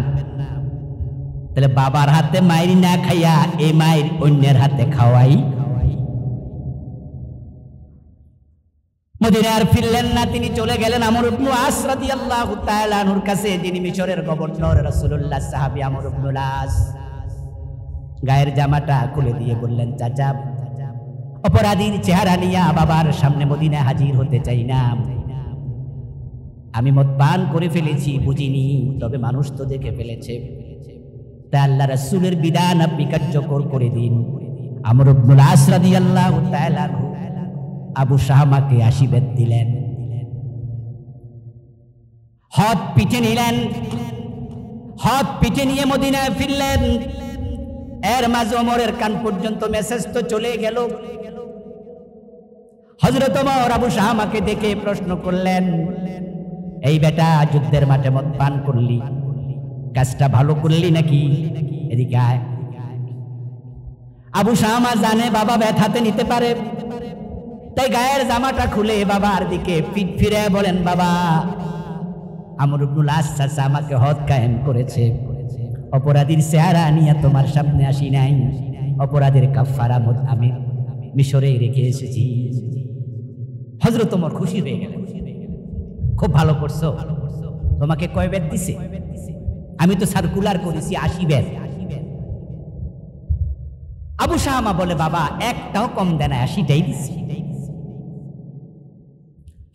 তাহলে বাবার হাতে মাইর না খাইয়া এই মাইর অন্যের হাতে খাওয়াই। মদিনার ফিরলেন না, তিনি চলে গেলেন আমর ইবনে আস রাদিয়াল্লাহু তাআলা আনহুর কাছে, যিনি মিশরের গভর্নর। রাসূলুল্লাহ সাহাবী আমর ইবনে আস গায়ের জামাটা খুলে দিয়ে বললেন, চাচা, অপরাধীর চেহারা নিয়ে বাবার সামনে মদিনায় হাজির হতে চাই না। আমি মদ পান করে ফেলেছি, বুঝিনি, তবে মানুষ তো দেখে ফেলেছে। তাই আল্লাহ রাসূলের বিধান আপনি কার্যকর করে দিন। আমর ইবনে আস রাদিয়াল্লাহু তাআলা আবু শামাকে 80 বেত দিলেন, হাত পিঠে নিলেন, হাত পিঠে নিয়ে মদিনায় ফিরলেন। এর মাঝে ওমরের কান পর্যন্ত মেসেজ তো চলে গেল। হযরত ওমর আবু শামাকে দেখে প্রশ্ন করলেন, এই বেটা, যুদ্ধের মাঠে মদ পান করলি, কাজটা ভালো করলি নাকি? এদিকে আয়। আবু শামা জানে বাবা ব্যথাতে নিতে পারে, তাই গায়ের জামাটা খুলে বাবার দিকে পিঠ ফিরে বলেন, বাবা, আমর ইবনে আস চাচা আমাকে হদ কায়েম করেছে, অপরাধীর চেহারা নিয়ে তোমার সামনে আসি নাই, অপরাধের কাফারা আমি মিশরে রেখে এসেছি। হযরত ওমর খুশি হয়ে গেলেন, খুব ভালো করছো, তোমাকে কয় বেত দিছে? আমি তো সার্কুলার করেছি 80 বেত। আবু শামা বলে, বাবা একটাও কম দেন, 80টাই দিছি।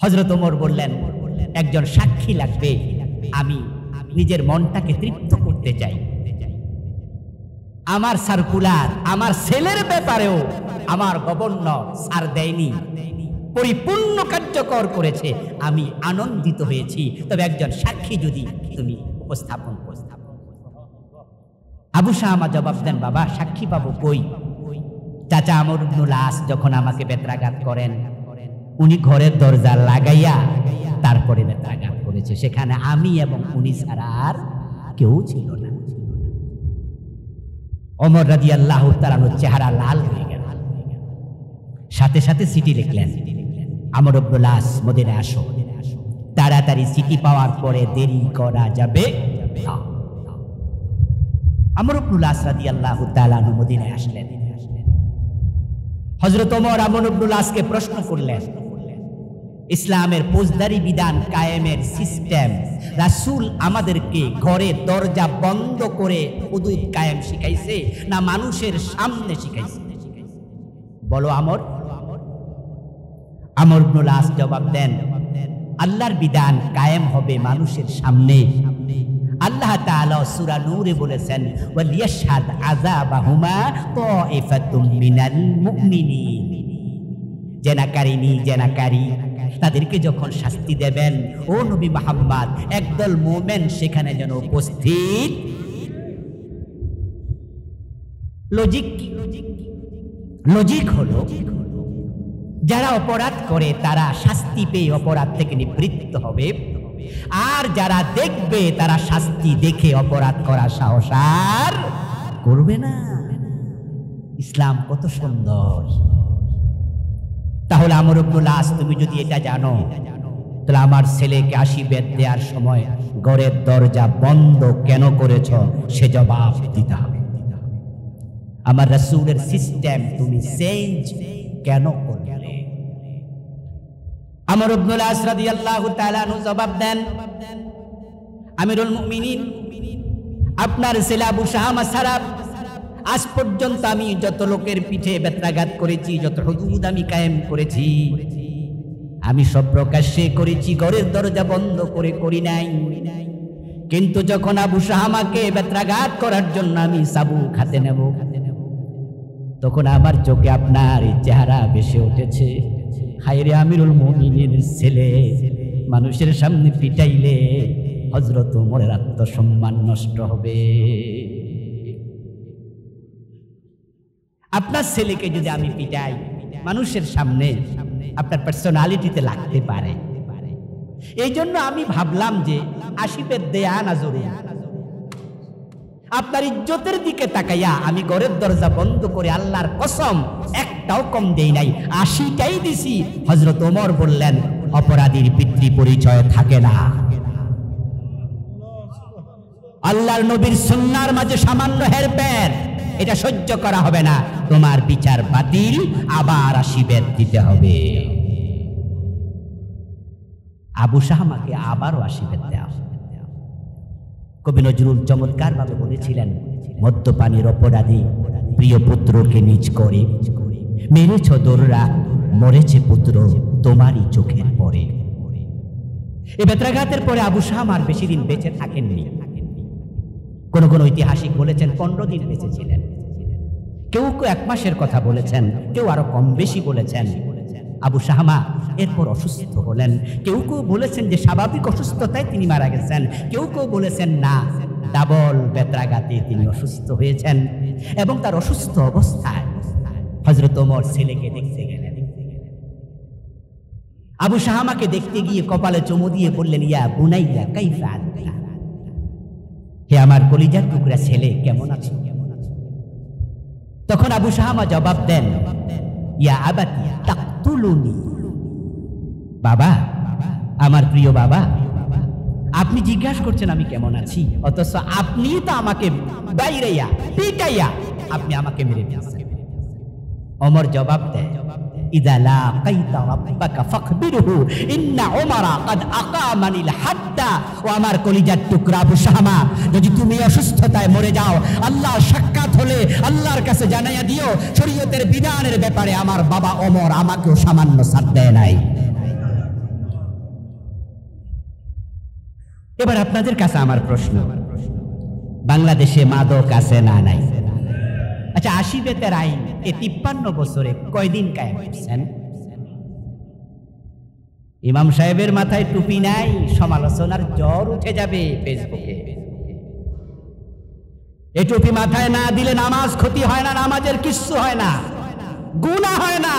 হযরত ওমর বললেন, একজন সাক্ষী লাগবে, আমি নিজের মনটাকে তৃপ্ত করতে চাই। আমার সার্কুলার আমার ছেলের ব্যাপারেও আমার গভর্নর ছাড় দেয়নি, পরিপূর্ণ কার্যকর করেছে, আমি আনন্দিত হয়েছি, তবে একজন সাক্ষী যদি তুমি উপস্থাপন করো। আবু শামা জবাব দেন, বাবা সাক্ষী পাবো কই? চাচা আমর ইবনে আস যখন আমাকে বেত্রাঘাত করেন, উনি ঘরের দরজা লাগাইয়া তারপরে বেত্রাঘাত করেছে, সেখানে আমি এবং উনি ছাড়া আর কেউ ছিল না। ওমর রাদিয়াল্লাহু তাআলা চেহারা লাল হয়ে গেল, সাথে সাথে চিঠি লিখলেন, আমর ইবনে আস মদিনায় আসো, তাড়াতাড়ি চিঠি পাওয়ার পরে দেরি করা যাবে না। আমর ইবনে আস রাদিয়াল্লাহু তাআলা মদিনায় আসলেন। হযরত ওমর আমর ইবনে আসকে প্রশ্ন করলেন, ইসলামের ফৌজদারি বিধান কায়েমের সিস্টেম রাসূল আমাদেরকে ঘরে দরজা বন্ধ করে হুদুদ কায়েম শিখাইছে না মানুষের সামনে শিখাইছে? বলো আমর। আমর ইবনে আস জবাব দেন, আল্লাহর বিধান কায়েম হবে মানুষের সামনে। আল্লাহ তাআলা সূরা নূরে বলেছেন, ওয়ালিয়াশহাদ আযাবাহুমা তাইফাতুম মিনাল মুমিনিন। জেনাকারী তাদেরকে যখন শাস্তি দেবেন, ও নবী মুহাম্মদ, একদল মুমিন সেখানে যেন উপস্থিত। লজিক হলো, যারা অপরাধ করে তারা শাস্তি পেয়ে অপরাধ থেকে নিবৃত্ত হবে, আর যারা দেখবে তারা শাস্তি দেখে অপরাধ করা সাহস আর করবে না। ইসলাম কত সুন্দর। তাহলে আমর ইবনে আস, তুমি যদি এটা জানো, তাহলে আমার ছেলেকে 80 বেত দেওয়ার সময় ঘরের দরজা বন্ধ কেন করেছ সে জবাব দিতে হবে। আমার রাসূলের সিস্টেম তুমি চেঞ্জ কেন করলে? আমর ইবনে আস রাদিয়াল্লাহু তাআলা আনহু জবাব দেন, আমিরুল মুমিনিন, আপনার ছেলে আবু শামা ছাড়া আজ পর্যন্ত আমি যত লোকের পিঠে বেত্রাঘাত করেছি, যত হুদুদ আমি কায়েম করেছি, আমি সব প্রকাশ্যে করেছি, ঘরের দরজা বন্ধ করে করি নাই। কিন্তু যখন আবু শামাকে বেত্রাঘাত করার জন্য আমি চাবুক হাতে নেব, তখন আমার চোখে আপনার এই চেহারা ভেসে উঠেছে। হায়রে আমিরুল মুমিনিনের ছেলে মানুষের সামনে পিটাইলে হযরত ওমরের আত্মসম্মান নষ্ট হবে। আপনার ছেলেকে যদি আমি পিটাই মানুষের সামনে, আপনার পার্সোনালিটিতে লাগতে পারে। এই জন্য আমি ভাবলাম যে আসিফের দেয়া না জরুরি। আপনার ইজ্জতের দিকে তাকাইয়া আমি ঘরের দরজা বন্ধ করে আল্লাহর কসম একটাও কম দেই নাই, 80টাই দিছি। হযরত ওমর বললেন, অপরাধীর পিতৃ পরিচয় থাকে না। আল্লাহর নবীর সুন্নাহর মাঝে সামান্য হেরফের, এটা সহ্য করা হবে না। তোমার বিচার বাতিল, আবার 80 বেত দিতে হবে। আবু শাহমাকে আবারও 80 বেত দেওয়া। কবি নজরুল চমৎকার ভাবে বলেছিলেন, মদ্যপানের অপরাধী প্রিয় পুত্রকে নিজ করে মেরেছ দোররা, মরেছে পুত্র তোমারই চোখের পরে। এই বেত্রাঘাতের পরে আবু শাহমা আর বেশি দিন বেঁচে থাকেননি। কোন কোন ঐতিহাসিক বলেছেন 15 দিন বেঁচে ছিলেন, কেউ কেউ 1 মাসের কথা বলেছেন, কেউ আরো কম বেশি বলেছেন। আবু শাহমা এরপর অসুস্থ হলেন। কেউ কেউ বলেছেন যে স্বাভাবিক অসুস্থতায় তিনি মারা গেছেন, কেউ কেউ বলেছেন না, ডাবল বেত্রাঘাতে তিনি অসুস্থ হয়েছেন। এবং তার অসুস্থ অবস্থায় হযরত ওমর ছেলেকে দেখতে গেলেন। আবু শাহমাকে দেখতে গিয়ে কপালে চুমু দিয়ে বললেন, ইয়া বুনাইয়া কাইফা আনতা, হে আমার কলিজার টুকরা ছেলে, কেমন আছো? তখন আবু শাহমা জবাব দেন, ইয়া আবাতি তাকতুলুনি, বাবা, আমার প্রিয় বাবা, আপনি জিজ্ঞাসা করছেন আমি কেমন আছি, অথচ আপনি তো আমাকে বাইরাইয়া পিটাইয়া আপনি আমাকে মেরে ফেলছেন। ওমর জবাব দেয়, ইযা লাকাইতা রাব্বাকা ফাখবিরহু ইন্না উমারা ক্বাদ আকামানিল হাদ্দা। ও আমার কলিজার টুকরা আবু শাহমা, যদি তুমি অসুস্থতায় মরে যাও, আল্লাহ সাক্ষাৎ হলে আল্লাহর কাছে জানাইয়া দিও, শরীয়তের বিধানের ব্যাপারে আমার বাবা ওমর আমাকেও সামান্য ছাড় দেয় নাই। এবার আপনাদের কাছে আমার প্রশ্ন, বাংলাদেশে মাদক আছে না নাই? আচ্ছা, 80 বেতের আইন এই 53 বছরে কয়দিন কায়েম করছেন? ইমাম সাহেবের মাথায় টুপি নাই, সমালোচনার জ্বর উঠে যাবে ফেসবুকে। এই টুপি মাথায় না দিলে নামাজ ক্ষতি হয় না, নামাজের কিচ্ছু হয় না, গুনাহ হয় না।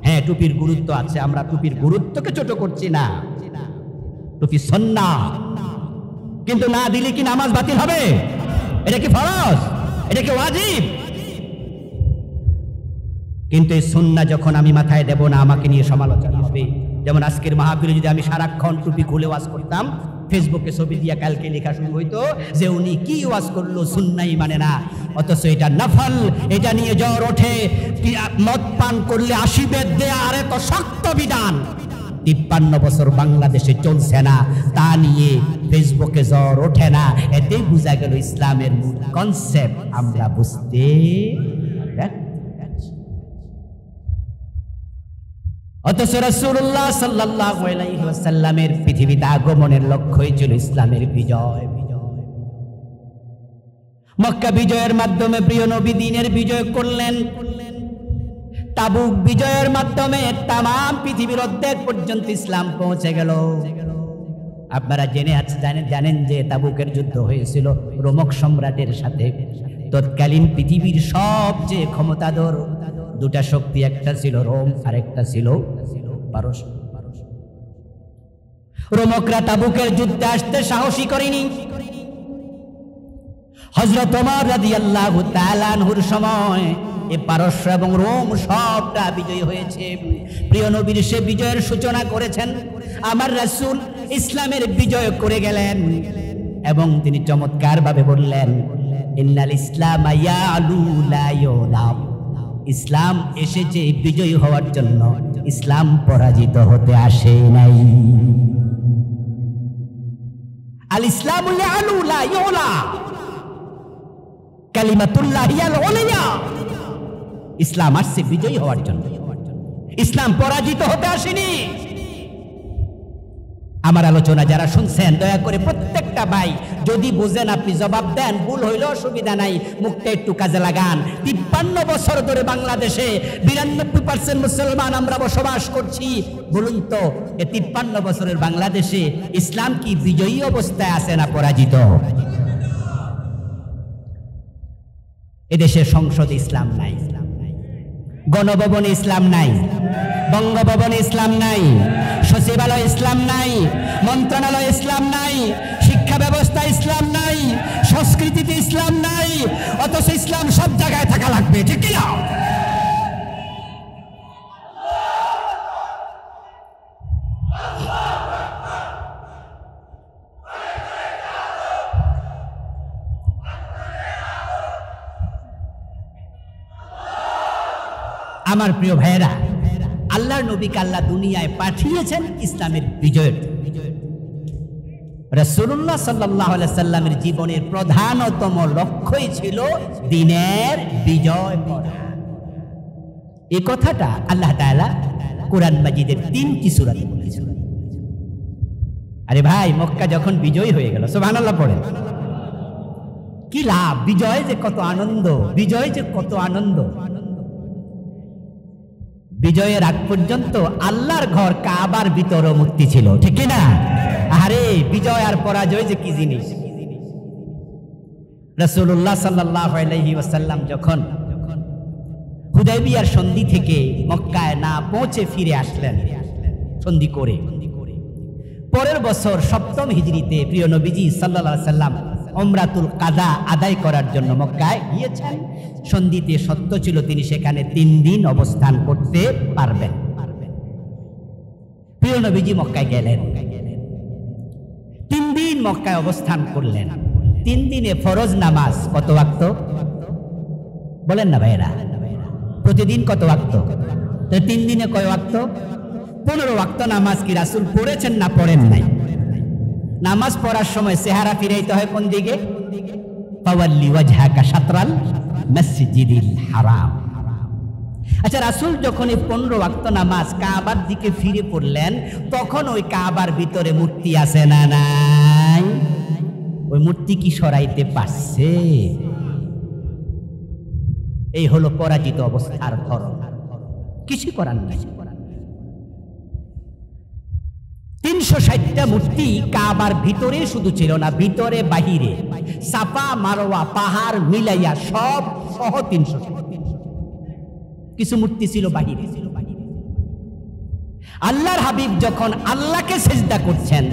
হ্যাঁ, টুপির গুরুত্ব আছে, আমরা টুপির গুরুত্বকে ছোট করছি না, টুপি সুন্নাহ, কিন্তু না দিলে কি নামাজ বাতিল হবে? এটা কি ফরজ? এটা কি ওয়াজিব? কিন্তু এই সুন্নাহ যখন আমি মাথায় দেব না, আমাকে নিয়ে সমালোচনা হবে। যেমন আজকের মাহফিলে যদি আমি সারাক্ষণ টুপি খুলে ওয়াজ করতাম, ফেসবুকে ছবি দিয়া কালকে লেখা শুরু হইতো যে উনি কি ওয়াজ করলো, সুন্নাহই মানে না, অথচ এটা নফল, এটা নিয়ে জ্বর ওঠে। মদ পান করলে 80 বেত দেয়া, আরে তো শক্ত বিধান। 53 বছর বাংলাদেশে চলছে না, তা নিয়ে ফেসবুকে জ্বর ওঠে না, এতেই বোঝা গেল ইসলামের মূল কনসেপ্ট আমরা বুঝতে। অথচ রাসূলুল্লাহ সাল্লাল্লাহু আলাইহি ওয়াসাল্লামের পৃথিবীতে আগমনের লক্ষ্যই ছিল ইসলামের বিজয়। মক্কা বিজয়ের মাধ্যমে প্রিয় নবী দ্বীনের বিজয় করলেন। তাবুক বিজয়ের মাধ্যমে তামাম পৃথিবীর অর্ধেক পর্যন্ত ইসলাম পৌঁছে গেল। আপনারা জানেন যে তাবুকের যুদ্ধ হয়েছিল রোমক সম্রাটের সাথে। তৎকালীন পৃথিবীর সবচেয়ে ক্ষমতাধর 2টা শক্তি, একটা ছিল রোম আর একটা ছিল পারস্য। রোমকরা তাবুকের যুদ্ধে আসতে সাহসী করেনি। হযরত ওমর রাদিয়াল্লাহু তাআলা আনহুর সময় এই পারস্য এবং রোম সবটা বিজয়ী হয়েছে। প্রিয় নবীর সে বিজয়ের সূচনা করেছেন আমার রাসূল, ইসলামের বিজয় করে গেলেন এবং তিনি চমৎকার ভাবে বললেন, ইন্নাল ইসলাম ইয়ালু লা ইউলাম। ইসলাম এসেছে বিজয়ী হওয়ার জন্য, ইসলাম পরাজিত হতে আসে নাই। আল ইসলামু ইয়ালু লা ইউলা, কালিমাতুল্লাহ হিয়াল উলিয়া। ইসলাম আসছে বিজয়ী হওয়ার জন্য, ইসলাম পরাজিত হতে আসেনি। আমার আলোচনা যারা শুনছেন, দয়া করে প্রত্যেকটা ভাই যদি বুঝেন আপনি জবাব দেন, ভুল হইলেও অসুবিধা নাই, মুখটা একটু কাজে লাগান। 53 বছর ধরে বাংলাদেশে 92% মুসলমান আমরা বসবাস করছি। বলুন তো, এই 53 বছরের বাংলাদেশে ইসলাম কি বিজয়ী অবস্থায় আছে না পরাজিত? এদেশে সংসদে ইসলাম নাই, গণভবনে ইসলাম নাই, বঙ্গভবনে ইসলাম নাই, সচিবালয় ইসলাম নাই, মন্ত্রণালয় ইসলাম নাই, শিক্ষা ব্যবস্থা ইসলাম নাই, সংস্কৃতিতে ইসলাম নাই, অথচ ইসলাম সব জায়গায় থাকা লাগবে, ঠিক কি না? আমার প্রিয় ভাইয়েরা, আল্লাহর নবীকে আল্লাহ দুনিয়ায় পাঠিয়েছেন ইসলামের বিজয়ের। রাসূলুল্লাহ সাল্লাল্লাহু আলাইহি সাল্লামের জীবনের প্রধানতম লক্ষ্যই ছিল দ্বীনের বিজয় করা। এই কথাটা আল্লাহ তাআলা কোরআন মাজিদের 3টি সূরাতে বলেছেন। আরে ভাই, মক্কা যখন বিজয় হয়ে গেল, সুবহানাল্লাহ পড়েন, কি লাভ! বিজয় যে কত আনন্দ, বিজয় যে কত আনন্দ। বিজয়ের আগ পর্যন্ত আল্লাহর ঘর কাবার ভিতরে মূর্তি ছিল, ঠিক না? আরে বিজয় আর পরাজয় যে কি জিনিস। রাসূলুল্লাহ সাল্লাল্লাহু আলাইহি ওয়াসাল্লাম যখন হুদায়বিয়ার সন্ধি থেকে মক্কায় না পৌঁছে ফিরে আসলেন সন্ধি করে, পরের বছর 7ম হিজরিতে প্রিয় নবীজি সাল্লাল্লাহু আলাইহি সাল্লাম উমরাতুল কাদা আদায় করার জন্য মক্কায় গিয়েছেন। সন্ধিতে সত্য ছিল তিনি সেখানে 3 দিন অবস্থান করতে পারবেন। প্রিয় নবীজি মক্কায় গেলেন, 3 দিন মক্কায় অবস্থান করলেন। 3 দিনে ফরজ নামাজ কত ওয়াক্ত বলেন না ভাইরা? প্রতিদিন কত ওয়াক্ত? তো 3 দিনে কয় ওয়াক্ত? 15 ওয়াক্ত নামাজ কি রাসূল পড়েছেন না পড়েন নাই? নামাজ পড়ার সময় চেহারা ফিরাইতে হয় কোন দিকে? ফাওয়াল্লি ওয়াজহাকা শাতরাল মসজিদিল হারাম। আচ্ছা, রাসূল যখন এই 15 ওয়াক্ত নামাজ কাবার দিকে ফিরে পড়লেন, তখন ওই কাবার ভিতরে মূর্তি আছে না নাই? ওই মূর্তি কি সরাইতে পারছে? এই হলো পরাজিত অবস্থার ধরন, কিছু করার নাই। 360টা মূর্তি কাবার ভিতরে শুধু ছিল না, ভিতরে বাহিরে সাফা মারওয়া পাহাড় মিলাইয়া সব সহ 360। কিছু মূর্তি ছিল বাহিরে। আল্লাহর হাবিব যখন আল্লাহকে সিজদা করছেন,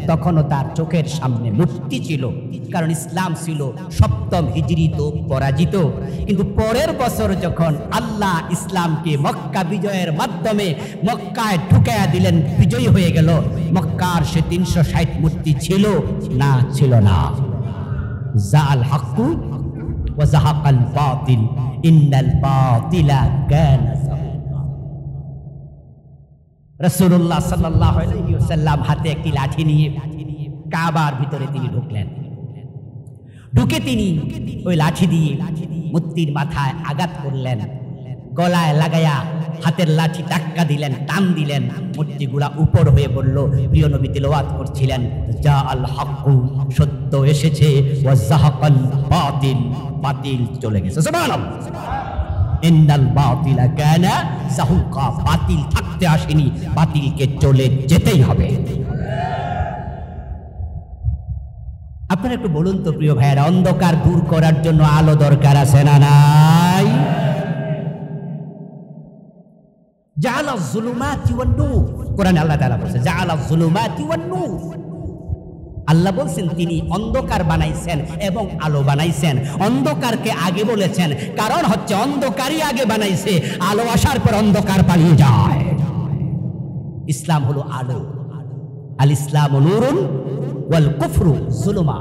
তখনও তার চোখের সামনে মূর্তি ছিল, কারণ ইসলাম ছিল 7ম হিজরিত পরাজিত। কিন্তু পরের বছর যখন আল্লাহ ইসলামকে মক্কা বিজয়ের মাধ্যমে মক্কায় ঢুকাইয়া দিলেন, বিজয়ী হয়ে গেল, মক্কার সে 360 মূর্তি ছিল না? ছিল না। জাআল হাক্কু ওয়া যাহাকাল বাতিল ইন্নাল বাতিলা কানা যাহুকা। রাসূলুল্লাহ সাল্লাল্লাহু আলাইহি ওয়াসাল্লাম হাতে একটি লাঠি নিয়ে কাবার ভিতরে তিনি ঢুকলেন। ঢুকে তিনি ওই লাঠি দিয়ে মূর্তির মাথায় আঘাত করলেন, গলায় লাগায়া হাতের লাঠি ধাক্কা দিলেন, টান দিলেন, মূর্তিগুলা উপর হয়ে পড়ল। প্রিয় নবী তিলাওয়াত করছিলেন, জাআল হাক্কু, সত্য এসেছে, ওয়া যাহাকাল বাতিল, বাতিল চলে গেছে। সুবহানাল্লাহ। ইন্নাল বাতিলা কানা যাহুকা, বাতিল থাকতে আসেনি, বাতিলকে চলে যেতেই হবে। আপনারা একটু বলুন তো প্রিয় ভাইয়েরা, অন্ধকার দূর করার জন্য আলো দরকার আছে না নাই? জাআলাজ যুলুমাতি ওয়ান নূর, কোরআনে আল্লাহ তাআলা বলেছেন জাআলাজ যুলুমাতি ওয়ান নূর। আল্লাহ বলছেন তিনি অন্ধকার বানাইছেন এবং আলো বানাইছেন। অন্ধকারকে আগে বলেছেন, কারণ হচ্ছে অন্ধকারই আগে বানাইছে, আলো আসার পর অন্ধকার পালিয়ে যায়। ইসলাম হলো আলো। আল ইসলামু নূরুন ওয়াল কুফরু যুলুমা।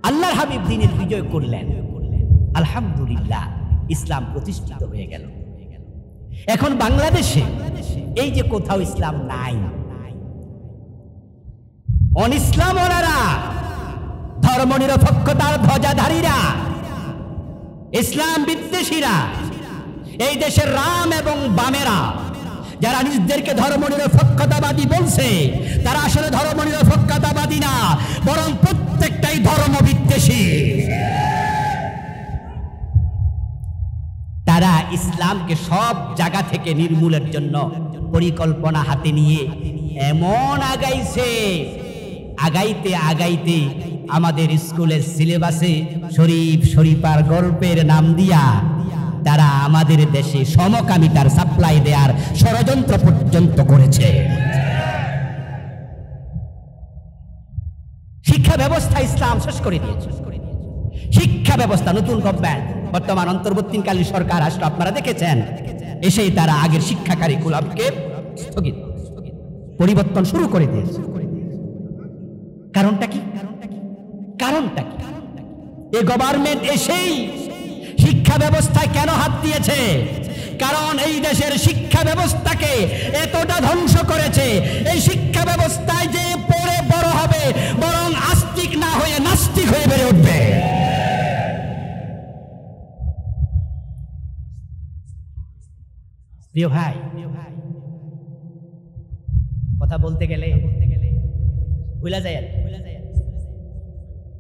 আল্লাহর হাবিব দ্বীনের বিজয় করলেন, আলহামদুলিল্লাহ, ইসলাম প্রতিষ্ঠিত হয়ে গেল। এখন বাংলাদেশে এই যে কোথাও ইসলাম নাই, অনিসলাম ওনারা, ধর্মনিরপেক্ষতার ধ্বজাধারীরা, ইসলাম বিদ্বেষীরা, এই দেশের রাম এবং বামেরা, যারা নিজেদেরকে ধর্মনিরপেক্ষতাবাদী বলছে, তারা আসলে ধর্মনিরপেক্ষতাবাদী না, বরং প্রত্যেকটাই ধর্ম বিদ্বেষী। তারা ইসলামকে সব জায়গা থেকে নির্মূলের জন্য পরিকল্পনা হাতে নিয়ে এমন আগাইছে, আগাইতে আগাইতে আমাদের স্কুলের সিলেবাসে শরীফ শরীফার গল্পের নাম দিয়া তারা আমাদের দেশে সমকামিতার সাপ্লাই দেওয়ার ষড়যন্ত্র পর্যন্ত করেছে। শিক্ষা ব্যবস্থা ইসলাম শেষ করে দিয়েছে। শিক্ষা ব্যবস্থা নতুন গভর্নমেন্ট, বর্তমান অন্তর্বর্তীকালীন সরকার আসলে আপনারা দেখেছেন, এসেই তারা আগের শিক্ষা কারিকুলামকে স্থগিত পরিবর্তন শুরু করে দিয়েছে। কারণটা কি? এই গভর্নমেন্ট এসেই শিক্ষা ব্যবস্থায় কেন হাত দিয়েছে? কারণ এই দেশের শিক্ষা ব্যবস্থাকে এতটা ধ্বংস করেছে, এই শিক্ষা ব্যবস্থায় যে পড়ে বড় হবে বরং আস্তিক না হয়ে নাস্তিক হয়ে বেড়ে উঠবে। প্রিয় ভাই, কথা বলতে গেলে ভুলা যায়।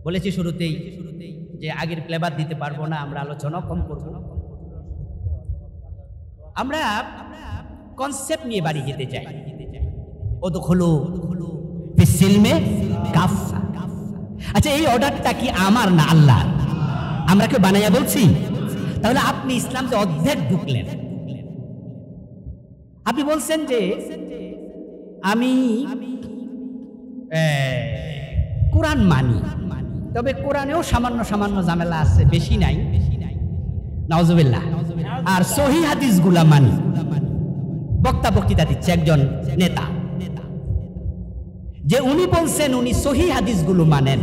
বলেছি শুরুতেই যে আগের ফ্লেভার দিতে পারবো না, আমরা আলোচনা কম করব। আমরা কনসেপ্ট নিয়ে বাড়ি যেতে চাই। ওদখুলু ফিসসিলমে কাফা। আচ্ছা, এই অর্ডারটা কি আমার না আল্লাহর? আমরা কেউ বানাইয়া বলছি? তাহলে আপনি ইসলামে অর্ধেক ঢুকলেন। আপনি বলছেন যে আমি কোরআন মানি, তবে কোরআনেও সামান্য সামান্য ঝামেলা আছে, বেশি নাই, নাউজুবিল্লাহ। আর সহিহ হাদিসগুলা মানি। বক্তৃতা দিচ্ছে একজন নেতা, যে উনি বলছেন উনি সহিহ হাদিসগুলো মানেন।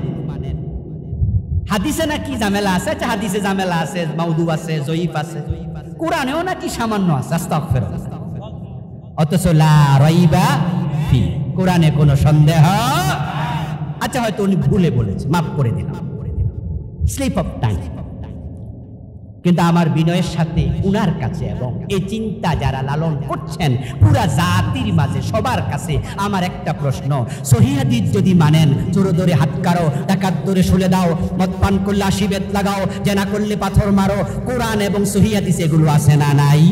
হাদিসে নাকি ঝামেলা আছে। আচ্ছা, হাদিসে ঝামেলা আছে, মাউদু আছে, জয়ীফ আছে, কোরআনেও নাকি সামান্য আছে। আস্তাগফিরুল্লাহ। অথচ লা রাইবা ফি, কোরআনে কোনো সন্দেহ। আচ্ছা, হয়তো উনি ভুলে বলেছে, মাফ করে দিলাম, স্লিপ অফ টাইম। কিন্তু আমার বিনয়ের সাথে উনার কাছে এবং এই চিন্তা যারা লালন করছেন পুরা জাতির মাঝে সবার কাছে আমার একটা প্রশ্ন, সহিহ হাদিস যদি মানেন, চোর ধরে হাত কারো, ডাকাত ধরে শুলে দাও, মদ পান করলে 80 বেত লাগাও, জেনা করলে পাথর মারো, কোরআন এবং সহিহ হাদিস এগুলো আছে না নাই?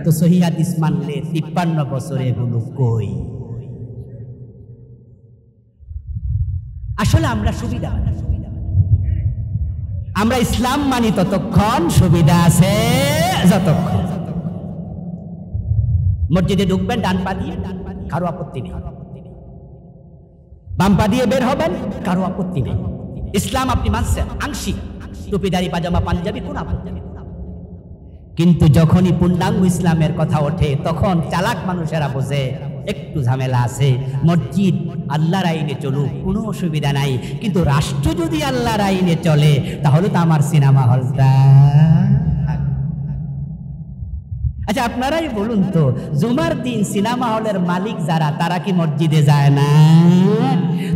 তো সহিহ হাদিস মানলে 53 বছরে এগুলো কই? আসলে আমরা সুবিধা, আমরা ইসলাম মানি ততক্ষণ, সুবিধা আছে যতক্ষণ। মসজিদে ঢুকবেন ডান পা দিয়ে, কারো আপত্তি নেই। বাম পা দিয়ে বের হবেন, কারো আপত্তি নেই। ইসলাম আপনি মানছেন আংশিক, টুপিদারি পাজামা পাঞ্জাবি, কোন আপত্তি নেই। কিন্তু যখনই পূর্ণাঙ্গ ইসলামের কথা ওঠে তখন চালাক মানুষেরা বোঝে একটু ঝামেলা আছে। মসজিদ আল্লাহর আইনে চলুক, কোনো অসুবিধা নাই, কিন্তু রাষ্ট্র যদি আল্লাহর আইনে চলে তাহলে তো আমার সিনেমা হলটা। আচ্ছা, আপনারাই বলুন তো, জুমার দিন সিনেমা হলের মালিক যারা, তারা কি মসজিদে যায় না?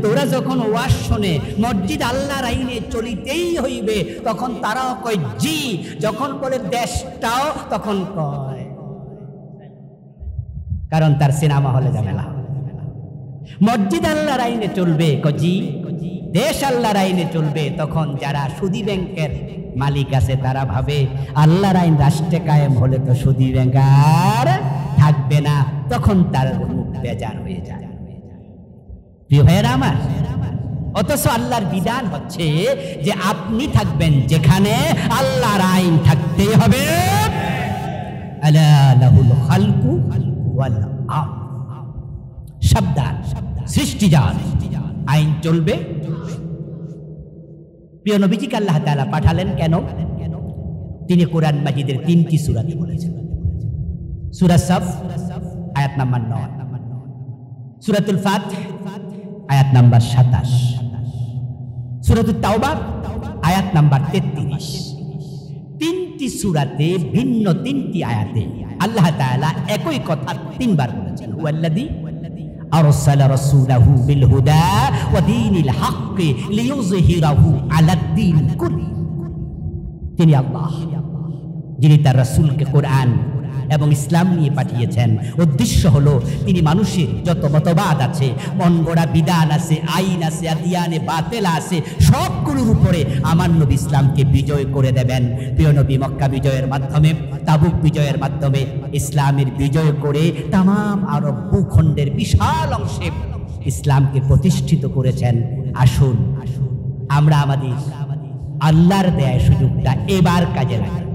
তোরা যখন ওয়াজ শোনে মসজিদ আল্লাহর আইনে চলিতেই হইবে, তখন তারাও কয় জি। যখন বলে দেশটাও, তখন কয়, কারণ তার সিনেমা হলে ঝামেলা। মসজিদ আল্লাহর আইনে চলবে, জি। দেশ আল্লাহর আইনে চলবে, তখন যারা সুদী ব্যাংকের মালিক আছে তারা ভাবে আল্লাহর আইন রাষ্ট্রে কায়েম হলে তো সুদী ব্যাংক আর থাকবে না, তখন তার মুখ বেজার হয়ে যায়। প্রিয় ভাইয়েরা আমার, অথচ আল্লাহর বিধান হচ্ছে যে আপনি থাকবেন যেখানে আল্লাহর আইন থাকতেই হবে। আলা লাহুল খালকু ওয়াল আমর, সাবধান, সৃষ্টিজাত, আইন চলবে। প্রিয় নবীজিকে আল্লাহ তাআলা পাঠালেন কেন? তিনি কোরআন মাজিদের 3টি সূরাতে বলেছেন। সূরা সাফ আয়াত নাম্বার 9, সূরাতুল ফাতিহ আয়াত নাম্বার 27, সূরাতুত তাওবা আয়াত নাম্বার 33। 3টি সূরাতে ভিন্ন 3টি আয়াতে আল্লাহ তাআলা একই কথা 3 বার বলেছেন। হুয়াল্লাযী আরসালা রাসূলাহু বিল হুদা ওয়া দীনিল হক লিইয়ুযহিরাহু আলাদ দীন কুল্লি। তিনি আল্লাহ, যিনি তার রাসূলকে কোরআন এবং ইসলাম নিয়ে পাঠিয়েছেন। উদ্দেশ্য হলো তিনি মানুষের যত মতবাদ আছে, মন গড়া বিধান আছে, আইন আছে, আদিয়ানে বাতিল আছে, সবগুলোর উপরে আমার নবী ইসলামকে বিজয় করে দেবেন। প্রিয় নবী মক্কা বিজয়ের মাধ্যমে, তাবুক বিজয়ের মাধ্যমে ইসলামের বিজয় করে তাম আরব ভূখণ্ডের বিশাল অংশে ইসলামকে প্রতিষ্ঠিত করেছেন। আসুন আমরা আমাদের আল্লাহর দেয়া সুযোগটা এবার কাজে লাগাই।